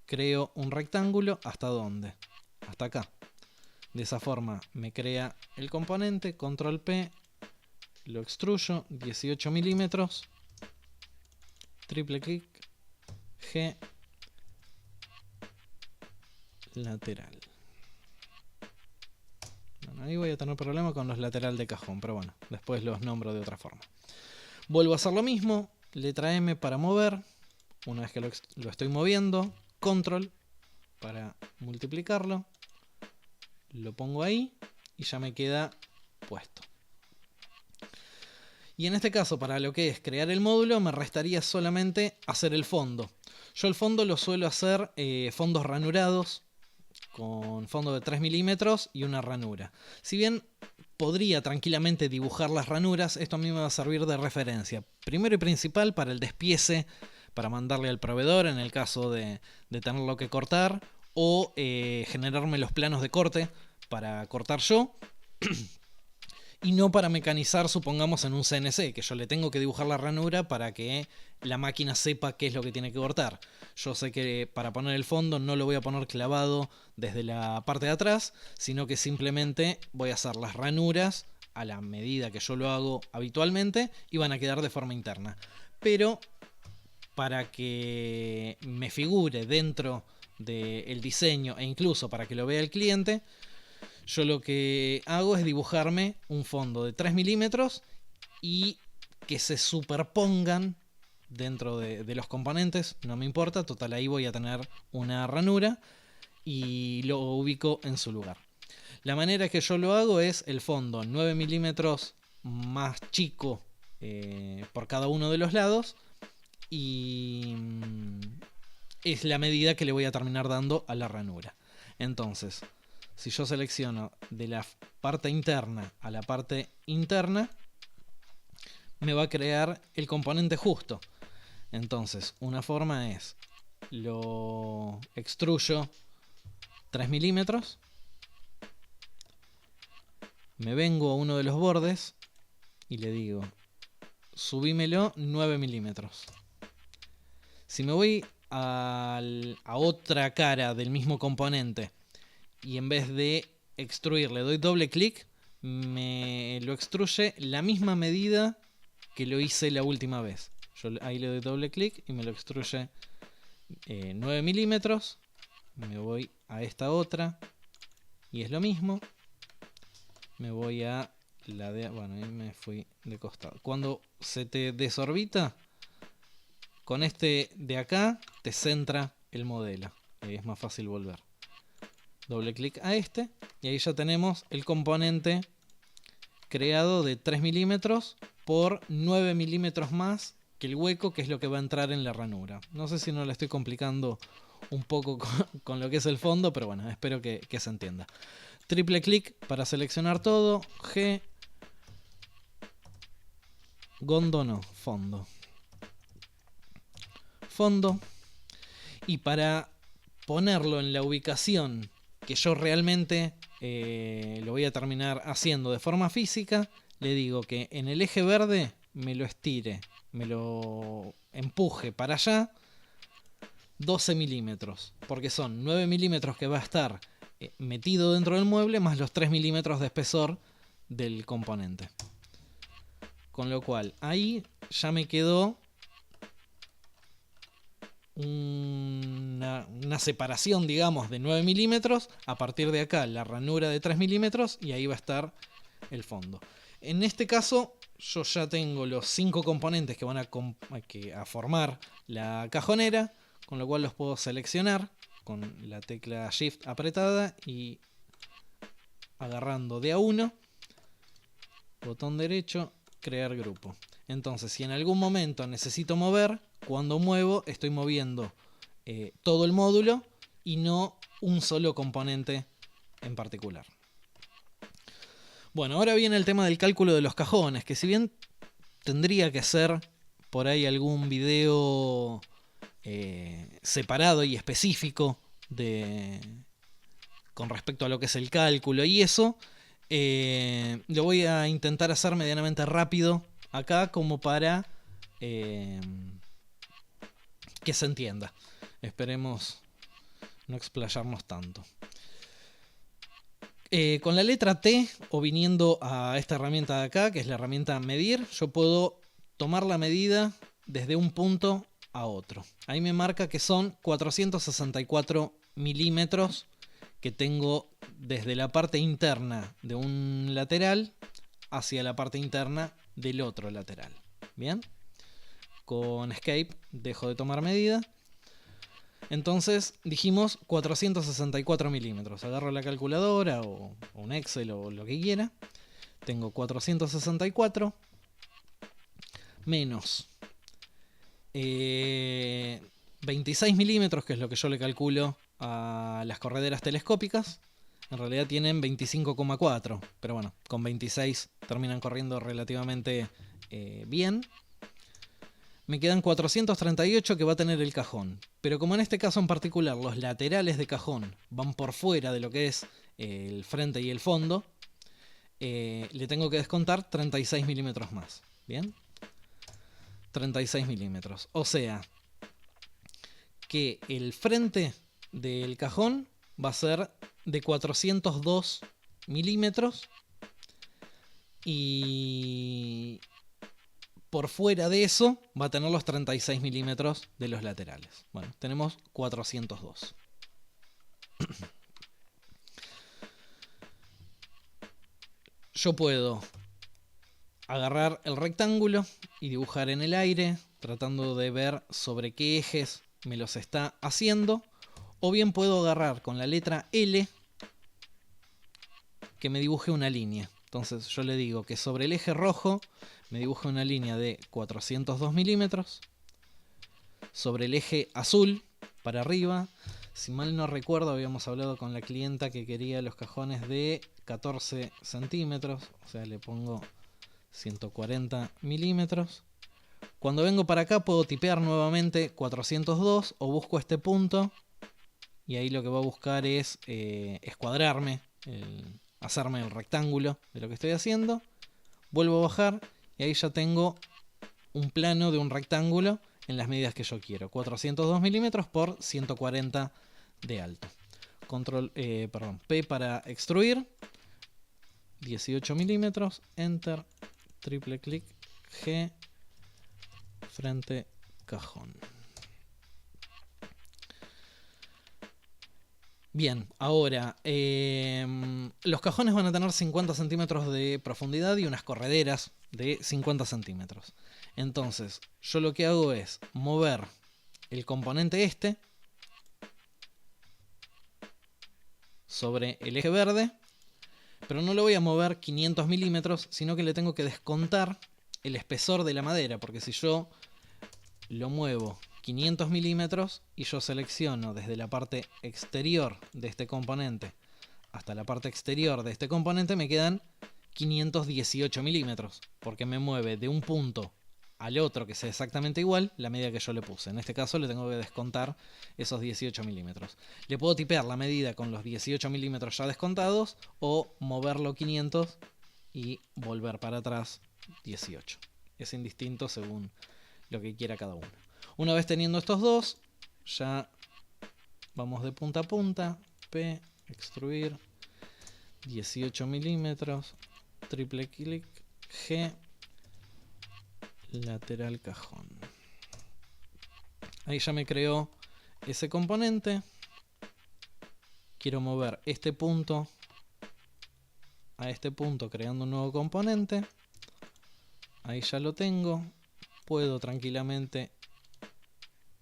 creo un rectángulo, ¿hasta dónde? Hasta acá. De esa forma me crea el componente, Control P, lo extruyo, 18 milímetros, triple clic, G, lateral. Bueno, ahí voy a tener problema con los lateral de cajón, pero bueno, después los nombro de otra forma. Vuelvo a hacer lo mismo, letra M para mover, una vez que lo estoy moviendo, Control para multiplicarlo, lo pongo ahí y ya me queda puesto. Y en este caso, para lo que es crear el módulo, me restaría solamente hacer el fondo. Yo el fondo lo suelo hacer fondos ranurados, con fondo de 3 milímetros y una ranura. Si bien podría tranquilamente dibujar las ranuras, esto a mí me va a servir de referencia. Primero y principal para el despiece, para mandarle al proveedor en el caso de tenerlo que cortar, o generarme los planos de corte para cortar yo. Y no para mecanizar, supongamos, en un CNC, que yo le tengo que dibujar la ranura para que la máquina sepa qué es lo que tiene que cortar. Yo sé que para poner el fondo no lo voy a poner clavado desde la parte de atrás, sino que simplemente voy a hacer las ranuras a la medida que yo lo hago habitualmente y van a quedar de forma interna. Pero para que me figure dentro del diseño e incluso para que lo vea el cliente, Yo lo que hago es dibujarme un fondo de 3 milímetros y que se superpongan dentro de los componentes, no me importa, total ahí voy a tener una ranura y lo ubico en su lugar. La manera que yo lo hago es el fondo 9 milímetros más chico por cada uno de los lados y es la medida que le voy a terminar dando a la ranura. Entonces, si yo selecciono de la parte interna a la parte interna, me va a crear el componente justo. Entonces, una forma es, lo extruyo 3 milímetros, me vengo a uno de los bordes y le digo, subímelo 9 milímetros. Si me voy a otra cara del mismo componente y en vez de extruir le doy doble clic, me lo extruye la misma medida que lo hice la última vez. Yo ahí le doy doble clic y me lo extruye 9 milímetros. Me voy a esta otra y es lo mismo. Me voy a la de... Bueno, ahí me fui de costado. Cuando se te desorbita, con este de acá te centra el modelo. Es más fácil volver. Doble clic a este y ahí ya tenemos el componente creado de 3 milímetros por 9 milímetros más que el hueco, que es lo que va a entrar en la ranura. No sé si no la estoy complicando un poco con lo que es el fondo, pero bueno, espero que se entienda. Triple clic para seleccionar todo. G. Gondo no, fondo. Fondo. Y para ponerlo en la ubicación que yo realmente lo voy a terminar haciendo de forma física, le digo que en el eje verde me lo estire, me lo empuje para allá 12 milímetros, porque son 9 milímetros que va a estar metido dentro del mueble más los 3 milímetros de espesor del componente. Con lo cual ahí ya me quedó una separación, digamos, de 9 milímetros. A partir de acá la ranura de 3 milímetros y ahí va a estar el fondo. En este caso yo ya tengo los 5 componentes que van a formar la cajonera, con lo cual los puedo seleccionar con la tecla Shift apretada y agarrando de a uno, botón derecho, crear grupo. Entonces, si en algún momento necesito mover, cuando muevo estoy moviendo todo el módulo y no un solo componente en particular. Bueno, ahora viene el tema del cálculo de los cajones, que si bien tendría que ser por ahí algún video separado y específico con respecto a lo que es el cálculo y eso, lo voy a intentar hacer medianamente rápido acá como para que se entienda. Esperemos no explayarnos tanto. Con la letra T o viniendo a esta herramienta de acá, que es la herramienta medir, yo puedo tomar la medida desde un punto a otro. Ahí me marca que son 464 milímetros que tengo desde la parte interna de un lateral hacia la parte interna del otro lateral. Bien, con Escape dejo de tomar medida. Entonces dijimos 464 milímetros. Agarro la calculadora o un Excel o lo que quiera. Tengo 464 menos 26 milímetros, que es lo que yo le calculo a las correderas telescópicas. En realidad tienen 25,4, pero bueno, con 26 terminan corriendo relativamente bien. Me quedan 438 que va a tener el cajón. Pero como en este caso en particular los laterales de cajón van por fuera de lo que es el frente y el fondo, le tengo que descontar 36 milímetros más. ¿Bien? 36 milímetros. O sea, que el frente del cajón va a ser de 402 milímetros y por fuera de eso va a tener los 36 milímetros de los laterales. Bueno, tenemos 402. yo puedo agarrar el rectángulo y dibujar en el aire, tratando de ver sobre qué ejes me los está haciendo. O bien puedo agarrar con la letra L que me dibuje una línea. Entonces yo le digo que sobre el eje rojo me dibuje una línea de 402 milímetros. Sobre el eje azul, para arriba, si mal no recuerdo, habíamos hablado con la clienta que quería los cajones de 14 centímetros. O sea, le pongo 140 milímetros. Cuando vengo para acá puedo tipear nuevamente 402 o busco este punto. Y ahí lo que va a buscar es escuadrarme, hacerme el rectángulo de lo que estoy haciendo. Vuelvo a bajar y ahí ya tengo un plano de un rectángulo en las medidas que yo quiero. 402 milímetros por 140 de alto. P para extruir. 18 milímetros. Enter. Triple clic. G. Frente. Cajón. Bien, ahora los cajones van a tener 50 centímetros de profundidad y unas correderas de 50 centímetros. Entonces, yo lo que hago es mover el componente este sobre el eje verde, pero no lo voy a mover 500 milímetros, sino que le tengo que descontar el espesor de la madera, porque si yo lo muevo 500 milímetros y yo selecciono desde la parte exterior de este componente hasta la parte exterior de este componente, me quedan 518 milímetros, porque me mueve de un punto al otro que sea exactamente igual la medida que yo le puse. En este caso le tengo que descontar esos 18 milímetros. Le puedo tipear la medida con los 18 milímetros ya descontados o moverlo 500 y volver para atrás 18. Es indistinto según lo que quiera cada uno. Una vez teniendo estos dos, ya vamos de punta a punta. P, extruir, 18 milímetros, triple clic, G, lateral cajón. Ahí ya me creó ese componente. Quiero mover este punto a este punto creando un nuevo componente. Ahí ya lo tengo. Puedo tranquilamente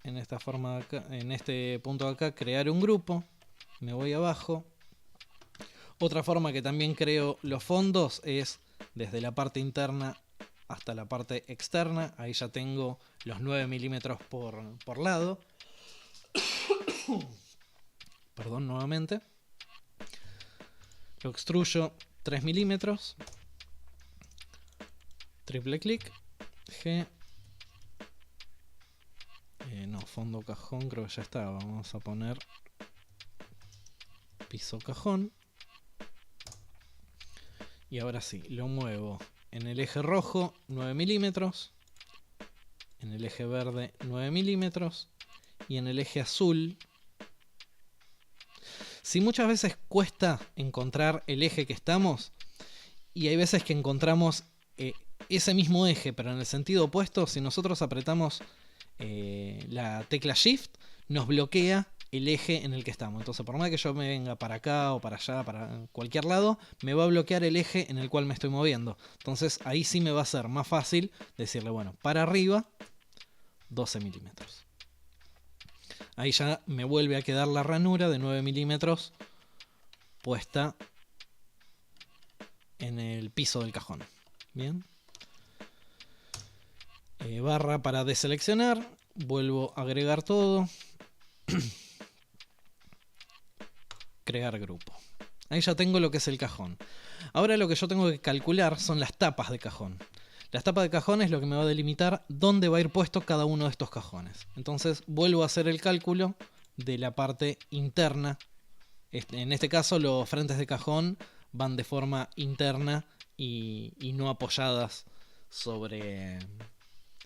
en esta forma de acá, en este punto de acá, crear un grupo. Me voy abajo. Otra forma que también creo los fondos es desde la parte interna hasta la parte externa. Ahí ya tengo los 9 milímetros por lado. Perdón, nuevamente. Lo extruyo 3 milímetros. Triple clic. G. No, fondo cajón, creo que ya está. Vamos a poner piso cajón. Y ahora sí, lo muevo en el eje rojo 9 milímetros. En el eje verde 9 milímetros. Y en el eje azul. Si muchas veces cuesta encontrar el eje que estamos, y hay veces que encontramos ese mismo eje, pero en el sentido opuesto, si nosotros apretamos la tecla Shift, nos bloquea el eje en el que estamos. Entonces, por más que yo me venga para acá o para allá, para cualquier lado, me va a bloquear el eje en el cual me estoy moviendo. Entonces, ahí sí me va a ser más fácil decirle, bueno, para arriba, 12 milímetros. Ahí ya me vuelve a quedar la ranura de 9 milímetros puesta en el piso del cajón. Bien. Barra para deseleccionar. Vuelvo a agregar todo. Crear grupo. Ahí ya tengo lo que es el cajón. Ahora lo que yo tengo que calcular son las tapas de cajón. Las tapas de cajón es lo que me va a delimitar dónde va a ir puesto cada uno de estos cajones. Entonces vuelvo a hacer el cálculo de la parte interna. En este caso los frentes de cajón van de forma interna y no apoyadas sobre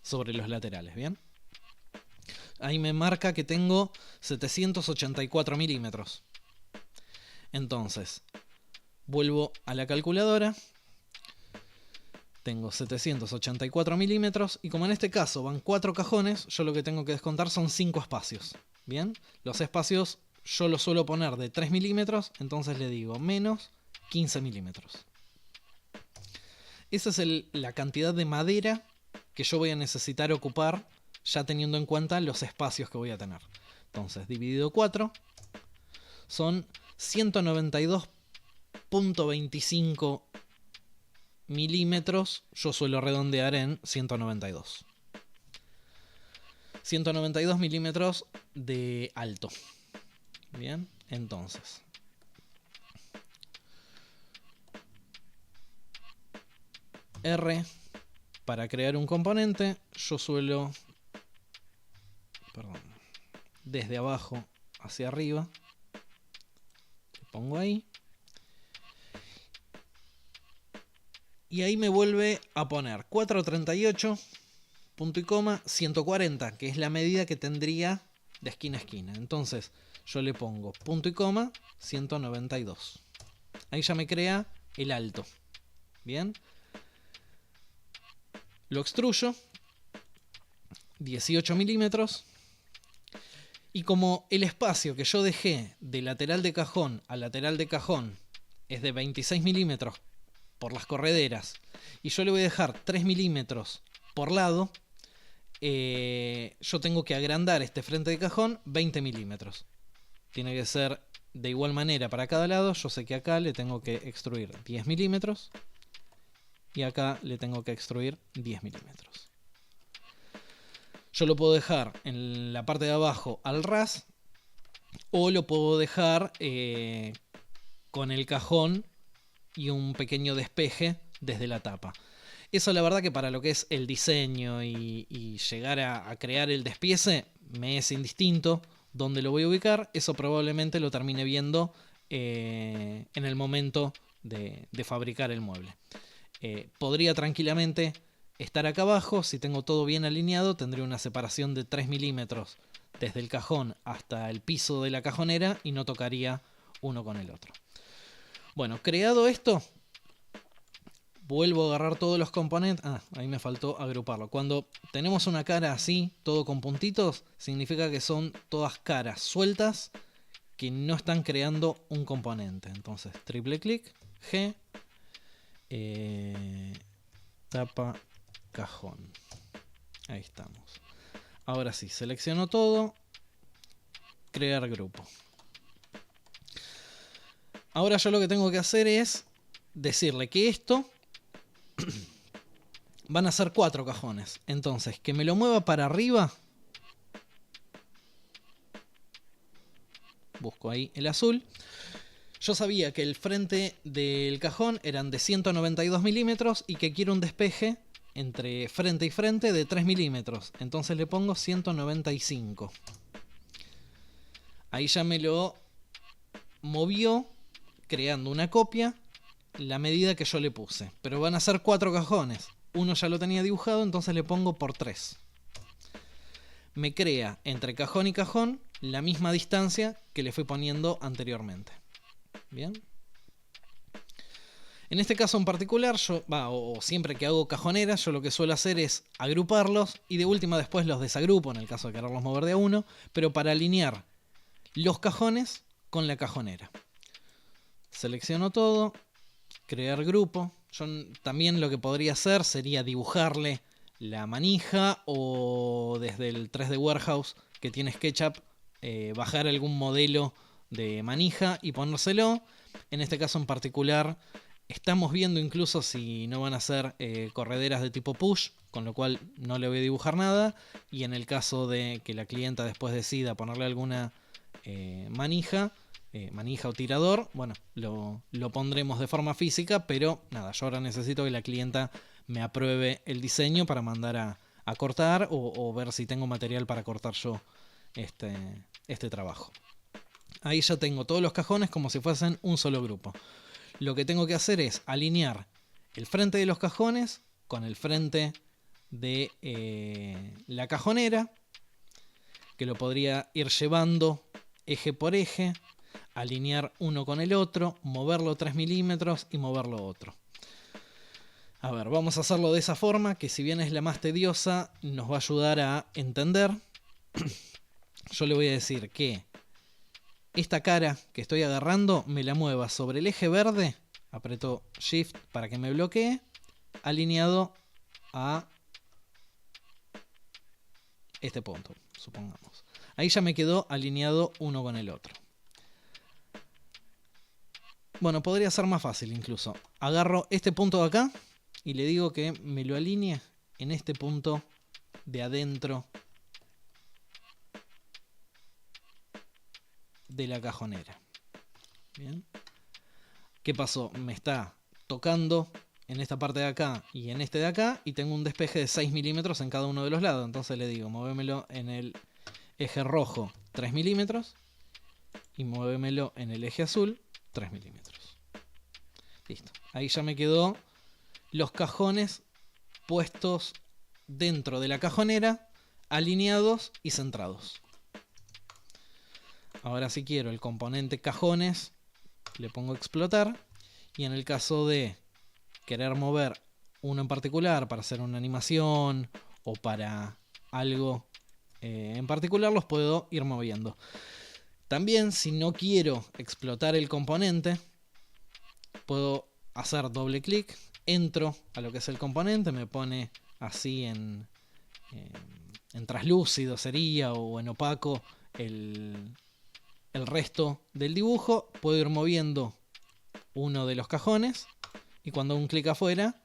los laterales. ¿Bien? Ahí me marca que tengo 784 milímetros. Entonces, vuelvo a la calculadora. Tengo 784 milímetros y como en este caso van 4 cajones, yo lo que tengo que descontar son 5 espacios. Bien, los espacios yo los suelo poner de 3 milímetros, entonces le digo menos 15 milímetros. Esa es la cantidad de madera que yo voy a necesitar ocupar, ya teniendo en cuenta los espacios que voy a tener. Entonces, dividido 4, son 192.25 milímetros. Yo suelo redondear en 192. 192 milímetros de alto. Bien, entonces. R, para crear un componente, yo suelo, desde abajo hacia arriba, lo pongo ahí. Y ahí me vuelve a poner 438, punto y coma, 140, que es la medida que tendría de esquina a esquina. Entonces yo le pongo punto y coma, 192. Ahí ya me crea el alto. Bien. Lo extruyo, 18 milímetros. Y como el espacio que yo dejé de lateral de cajón a lateral de cajón es de 26 milímetros por las correderas, y yo le voy a dejar 3 milímetros por lado, yo tengo que agrandar este frente de cajón 20 milímetros. Tiene que ser de igual manera para cada lado. Yo sé que acá le tengo que extruir 10 milímetros y acá le tengo que extruir 10 milímetros. Yo lo puedo dejar en la parte de abajo al ras, o lo puedo dejar con el cajón y un pequeño despeje desde la tapa. Eso la verdad que para lo que es el diseño y llegar a crear el despiece me es indistinto dónde lo voy a ubicar. Eso probablemente lo termine viendo en el momento de fabricar el mueble. Podría tranquilamente estar acá abajo. Si tengo todo bien alineado, tendría una separación de 3 milímetros desde el cajón hasta el piso de la cajonera y no tocaría uno con el otro. Bueno, creado esto, vuelvo a agarrar todos los componentes. Ahí me faltó agruparlo. Cuando tenemos una cara así, todo con puntitos, significa que son todas caras sueltas que no están creando un componente. Entonces, triple clic, G, tapa, cajón. Ahí estamos. Ahora sí, selecciono todo, crear grupo. Ahora yo lo que tengo que hacer es decirle que esto van a ser 4 cajones. Entonces, que me lo mueva para arriba. Busco ahí el azul. Yo sabía que el frente del cajón eran de 192 milímetros y que quiero un despeje entre frente y frente de 3 milímetros. Entonces le pongo 195. Ahí ya me lo movió, creando una copia, la medida que yo le puse. Pero van a ser 4 cajones. Uno ya lo tenía dibujado, entonces le pongo por 3. Me crea entre cajón y cajón la misma distancia que le fui poniendo anteriormente. Bien. En este caso en particular, o siempre que hago cajoneras, yo lo que suelo hacer es agruparlos y de última después los desagrupo en el caso de quererlos mover de a uno, pero para alinear los cajones con la cajonera. Selecciono todo, crear grupo. Yo también lo que podría hacer sería dibujarle la manija, o desde el 3D Warehouse que tiene SketchUp, bajar algún modelo de manija y ponérselo. En este caso en particular estamos viendo incluso si no van a ser correderas de tipo push, con lo cual no le voy a dibujar nada. Y en el caso de que la clienta después decida ponerle alguna manija o tirador, bueno, lo pondremos de forma física, pero nada, yo ahora necesito que la clienta me apruebe el diseño para mandar a cortar, o ver si tengo material para cortar yo este trabajo. Ahí ya tengo todos los cajones como si fuesen un solo grupo. Lo que tengo que hacer es alinear el frente de los cajones con el frente de la cajonera, que lo podría ir llevando eje por eje, alinear uno con el otro, moverlo 3 milímetros y moverlo otro. A ver, vamos a hacerlo de esa forma, que si bien es la más tediosa, nos va a ayudar a entender. Yo le voy a decir que esta cara que estoy agarrando me la mueva sobre el eje verde, aprieto Shift para que me bloquee, alineado a este punto, supongamos. Ahí ya me quedó alineado uno con el otro. Bueno, podría ser más fácil incluso. Agarro este punto de acá y le digo que me lo alinee en este punto de adentro de la cajonera. Bien. ¿Qué pasó? Me está tocando en esta parte de acá y en este de acá, y tengo un despeje de 6 milímetros en cada uno de los lados. Entonces le digo, muévemelo en el eje rojo 3 milímetros y muévemelo en el eje azul 3 milímetros. Listo. Ahí ya me quedó los cajones puestos dentro de la cajonera, alineados y centrados. Ahora si quiero el componente cajones, le pongo explotar, y en el caso de querer mover uno en particular para hacer una animación o para algo en particular, los puedo ir moviendo. También, si no quiero explotar el componente, puedo hacer doble clic, entro a lo que es el componente, me pone así en traslúcido sería, o en opaco el resto del dibujo. Puedo ir moviendo uno de los cajones y cuando hago un clic afuera,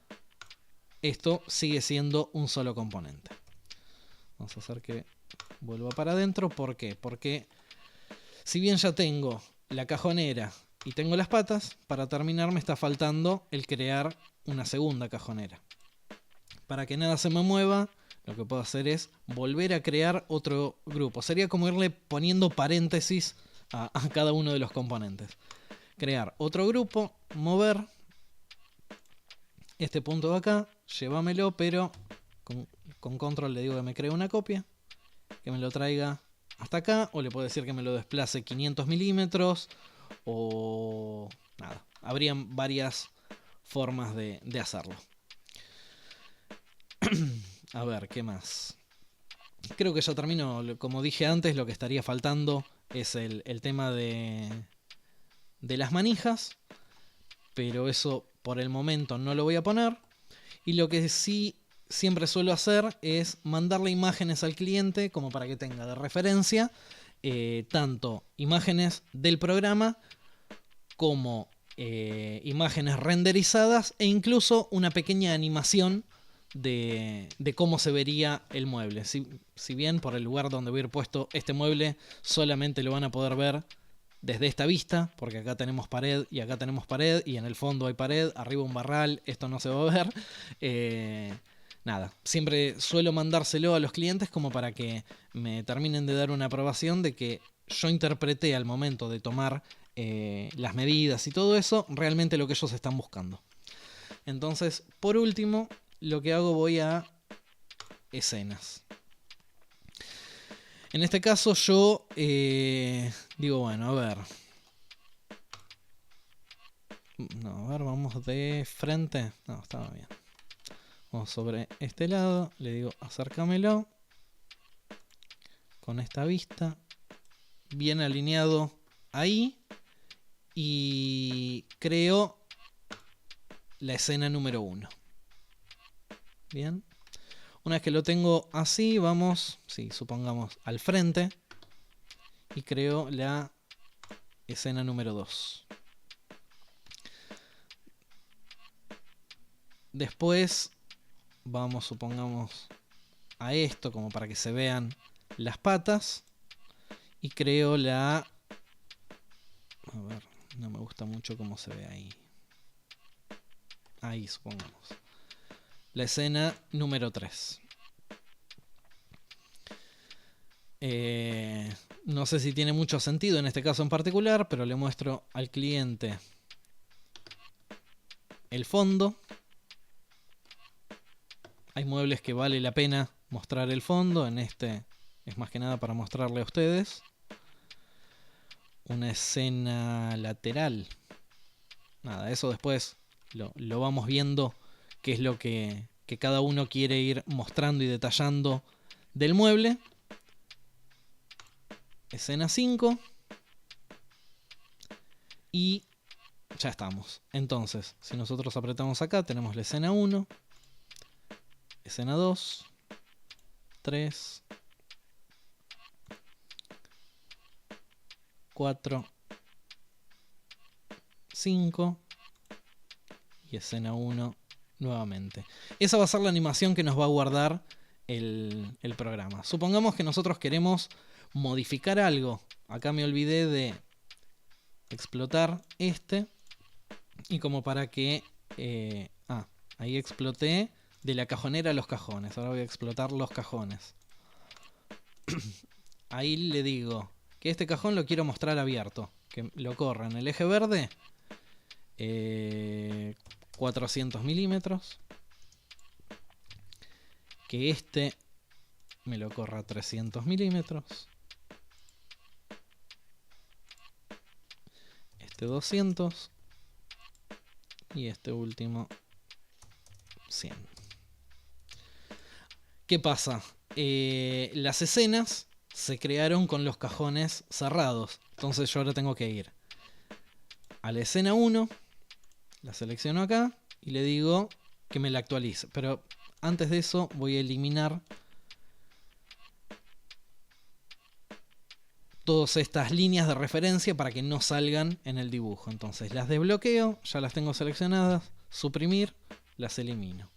esto sigue siendo un solo componente. Vamos a hacer que vuelva para adentro. ¿Por qué? Porque si bien ya tengo la cajonera y tengo las patas, para terminar me está faltando el crear una segunda cajonera. Para que nada se me mueva, lo que puedo hacer es volver a crear otro grupo. Sería como irle poniendo paréntesis a cada uno de los componentes. Crear otro grupo, mover este punto de acá, llévamelo, pero con control le digo que me cree una copia, que me lo traiga hasta acá, o le puedo decir que me lo desplace 500 milímetros, o nada. Habrían varias formas de hacerlo. A ver, ¿qué más? Creo que ya termino. Como dije antes, lo que estaría faltando es el tema de las manijas, pero eso por el momento no lo voy a poner. Y lo que sí siempre suelo hacer es mandarle imágenes al cliente como para que tenga de referencia tanto imágenes del programa como imágenes renderizadas, e incluso una pequeña animación de cómo se vería el mueble. Si bien por el lugar donde voy a ir puesto este mueble solamente lo van a poder ver desde esta vista, porque acá tenemos pared y acá tenemos pared, y en el fondo hay pared, arriba un barral, esto no se va a ver. Nada, siempre suelo mandárselo a los clientes como para que me terminen de dar una aprobación de que yo interpreté al momento de tomar las medidas y todo eso, realmente lo que ellos están buscando. Entonces, por último, lo que hago, voy a escenas. En este caso yo digo, bueno, a ver. No, a ver, vamos de frente. No, estaba bien. Vamos sobre este lado, le digo acércamelo. Con esta vista, bien alineado ahí. Y creo la escena número 1. Bien. Una vez que lo tengo así, vamos, sí, supongamos al frente, y creo la escena número 2. Después vamos, supongamos, a esto como para que se vean las patas, y creo la... A ver, no me gusta mucho cómo se ve ahí. Ahí, supongamos. La escena número 3. No sé si tiene mucho sentido en este caso en particular, pero le muestro al cliente el fondo. Hay muebles que vale la pena mostrar el fondo. En este es más que nada para mostrarle a ustedes. Una escena lateral. Nada, eso después lo vamos viendo, qué es lo que cada uno quiere ir mostrando y detallando del mueble. Escena 5. Y ya estamos. Entonces, si nosotros apretamos acá, tenemos la escena 1, escena 2, 3, 4, 5 y escena 1 nuevamente. Esa va a ser la animación que nos va a guardar el programa. Supongamos que nosotros queremos modificar algo. Acá me olvidé de explotar este. Y como para que... ahí exploté de la cajonera a los cajones. Ahora voy a explotar los cajones. Ahí le digo que este cajón lo quiero mostrar abierto. Que lo corra en el eje verde. 400 milímetros. Que este me lo corra a 300 milímetros. Este 200. Y este último 100. ¿Qué pasa? Las escenas se crearon con los cajones cerrados. Entonces yo ahora tengo que ir a la escena 1. La selecciono acá y le digo que me la actualice. Pero antes de eso voy a eliminar todas estas líneas de referencia para que no salgan en el dibujo. Entonces las desbloqueo, ya las tengo seleccionadas, suprimir, las elimino.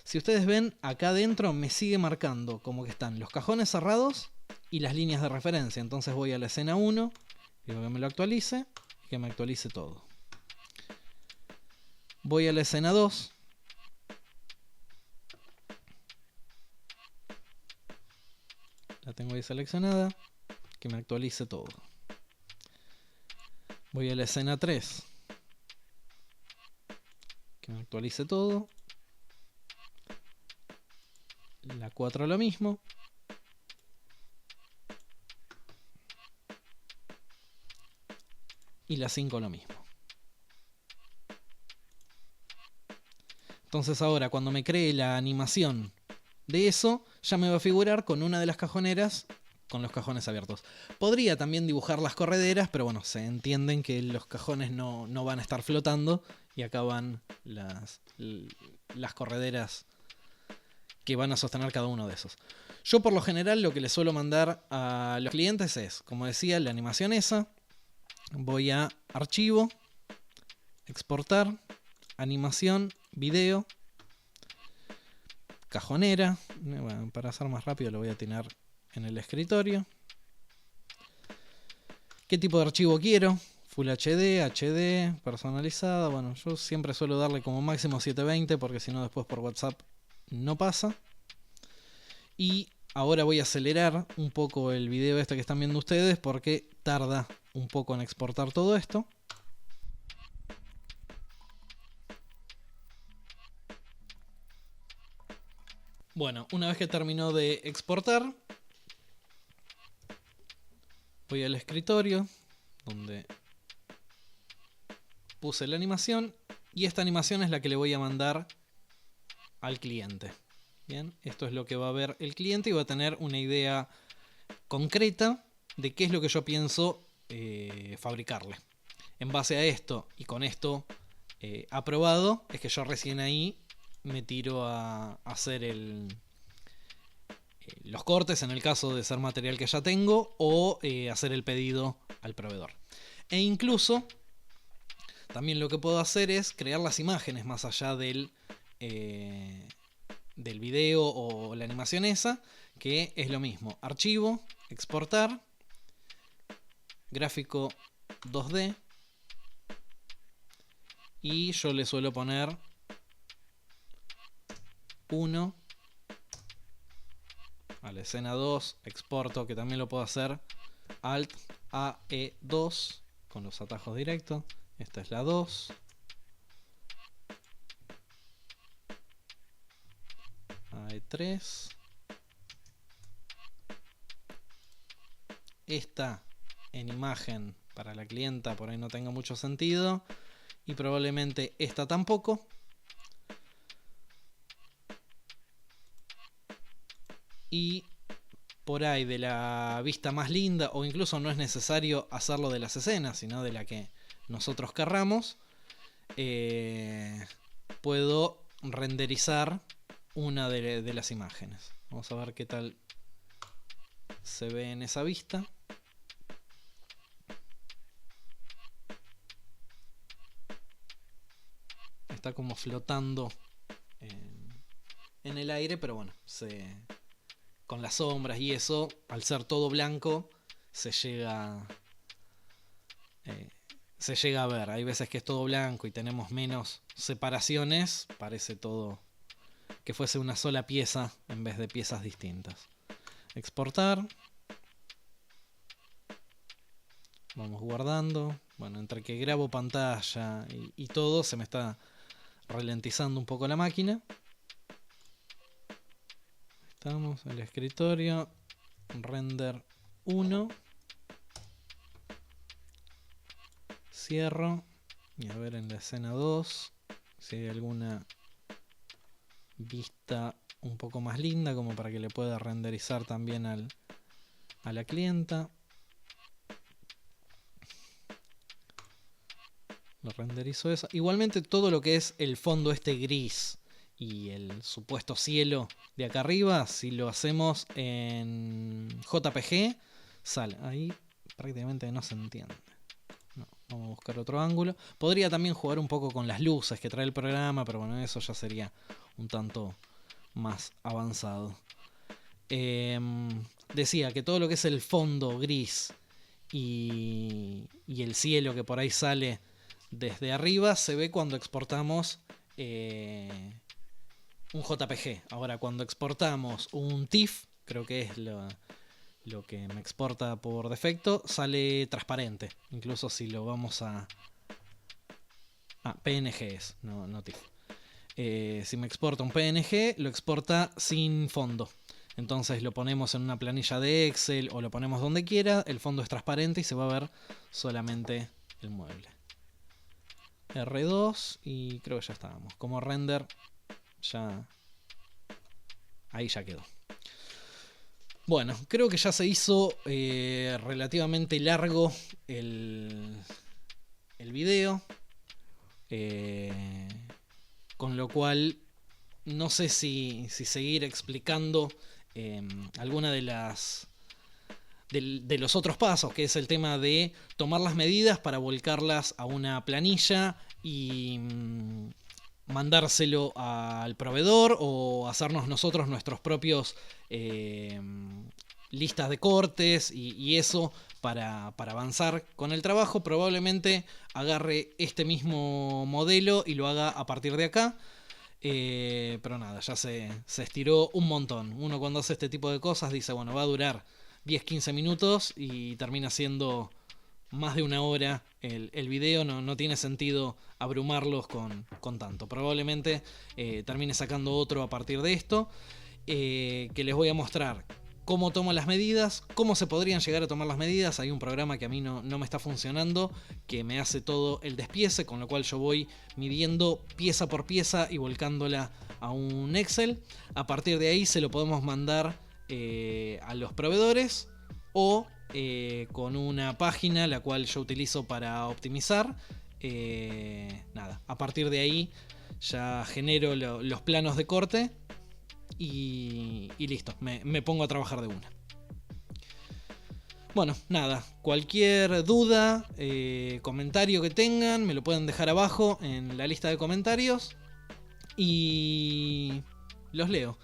Si ustedes ven, acá adentro me sigue marcando como que están los cajones cerrados y las líneas de referencia. Entonces voy a la escena 1, digo que me lo actualice y que me actualice todo. Voy a la escena 2. La tengo ahí seleccionada. Que me actualice todo. Voy a la escena 3. Que me actualice todo. La 4 lo mismo. Y la 5 lo mismo. Entonces ahora cuando me cree la animación de eso, ya me va a figurar con una de las cajoneras con los cajones abiertos. Podría también dibujar las correderas, pero bueno, se entienden que los cajones no van a estar flotando y acá van las correderas que van a sostener cada uno de esos. Yo por lo general lo que les suelo mandar a los clientes es, como decía, la animación esa. Voy a archivo, exportar, animación, video, cajonera. Bueno, para hacer más rápido lo voy a tener en el escritorio. ¿Qué tipo de archivo quiero? Full HD, HD, personalizada. Bueno, yo siempre suelo darle como máximo 720 porque si no después por WhatsApp no pasa. Y ahora voy a acelerar un poco el video este que están viendo ustedes porque tarda un poco en exportar todo esto. Bueno, una vez que terminó de exportar, voy al escritorio donde puse la animación y esta animación es la que le voy a mandar al cliente. Bien, esto es lo que va a ver el cliente y va a tener una idea concreta de qué es lo que yo pienso fabricarle. En base a esto y con esto aprobado, es que yo recién ahí me tiro a hacer los cortes en el caso de ser material que ya tengo o hacer el pedido al proveedor. E incluso también lo que puedo hacer es crear las imágenes más allá del video o la animación esa, que es lo mismo. Archivo, exportar, gráfico 2D y yo le suelo poner 1 a la escena 2, exporto, que también lo puedo hacer Alt AE2 con los atajos directos. Esta es la 2. AE3. Esta en imagen para la clienta por ahí no tenga mucho sentido. Y probablemente esta tampoco. Y por ahí de la vista más linda, o incluso no es necesario hacerlo de las escenas, sino de la que nosotros querramos, puedo renderizar una de las imágenes. Vamos a ver qué tal se ve en esa vista. Está como flotando en el aire, pero bueno, con las sombras y eso, al ser todo blanco, se llega a ver. Hay veces que es todo blanco y tenemos menos separaciones, parece todo que fuese una sola pieza en vez de piezas distintas. Exportar. Vamos guardando. Bueno, entre que grabo pantalla y todo, se me está ralentizando un poco la máquina. Estamos en el escritorio. Render 1. Cierro. Y a ver en la escena 2 si hay alguna vista un poco más linda, como para que le pueda renderizar también a la clienta. Lo renderizo eso. Igualmente todo lo que es el fondo este gris y el supuesto cielo de acá arriba, si lo hacemos en JPG, sale. Ahí prácticamente no se entiende. No, vamos a buscar otro ángulo. Podría también jugar un poco con las luces que trae el programa, pero bueno, eso ya sería un tanto más avanzado. Decía que todo lo que es el fondo gris y el cielo que por ahí sale desde arriba se ve cuando exportamos un JPG. Ahora, cuando exportamos un TIFF, creo que es lo que me exporta por defecto, sale transparente. Incluso si lo vamos a... PNG es, no TIFF. Si me exporta un PNG, lo exporta sin fondo. Entonces lo ponemos en una planilla de Excel o lo ponemos donde quiera, el fondo es transparente y se va a ver solamente el mueble. R2 y creo que ya estábamos. Como render, ya... ahí ya quedó. Bueno, creo que ya se hizo relativamente largo el video. Con lo cual no sé si seguir explicando alguna de los otros pasos, que es el tema de tomar las medidas para volcarlas a una planilla y mandárselo al proveedor, o hacernos nosotros nuestros propios listas de cortes y eso para avanzar con el trabajo. Probablemente agarre este mismo modelo y lo haga a partir de acá. Pero nada, ya se estiró un montón. Uno cuando hace este tipo de cosas dice, bueno, va a durar 10-15 minutos y termina siendo más de una hora el video. No tiene sentido abrumarlos con tanto. Probablemente termine sacando otro a partir de esto, que les voy a mostrar cómo tomo las medidas, cómo se podrían llegar a tomar las medidas. Hay un programa que a mí no me está funcionando, que me hace todo el despiece, con lo cual yo voy midiendo pieza por pieza y volcándola a un Excel. A partir de ahí se lo podemos mandar a los proveedores, o con una página la cual yo utilizo para optimizar. Nada, a partir de ahí ya genero los planos de corte y listo, me pongo a trabajar de una. Bueno, nada, cualquier duda, comentario que tengan, me lo pueden dejar abajo en la lista de comentarios y los leo.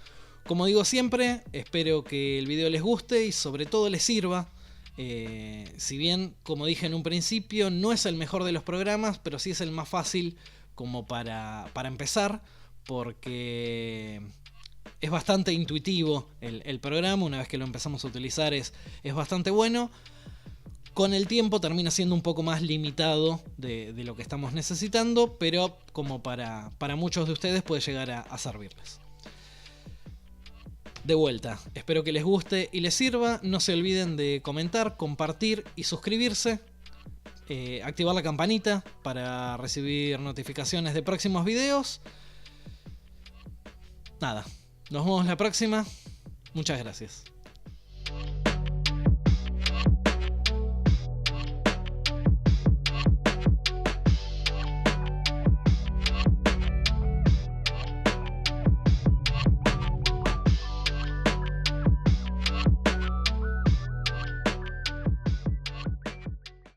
Como digo siempre, espero que el video les guste y sobre todo les sirva. Si bien, como dije en un principio, no es el mejor de los programas, pero sí es el más fácil como para empezar, porque es bastante intuitivo el programa. Una vez que lo empezamos a utilizar es bastante bueno. Con el tiempo termina siendo un poco más limitado de lo que estamos necesitando, pero como para muchos de ustedes puede llegar a servirles. De vuelta, espero que les guste y les sirva. No se olviden de comentar, compartir y suscribirse. Activar la campanita para recibir notificaciones de próximos videos. Nada, nos vemos la próxima. Muchas gracias.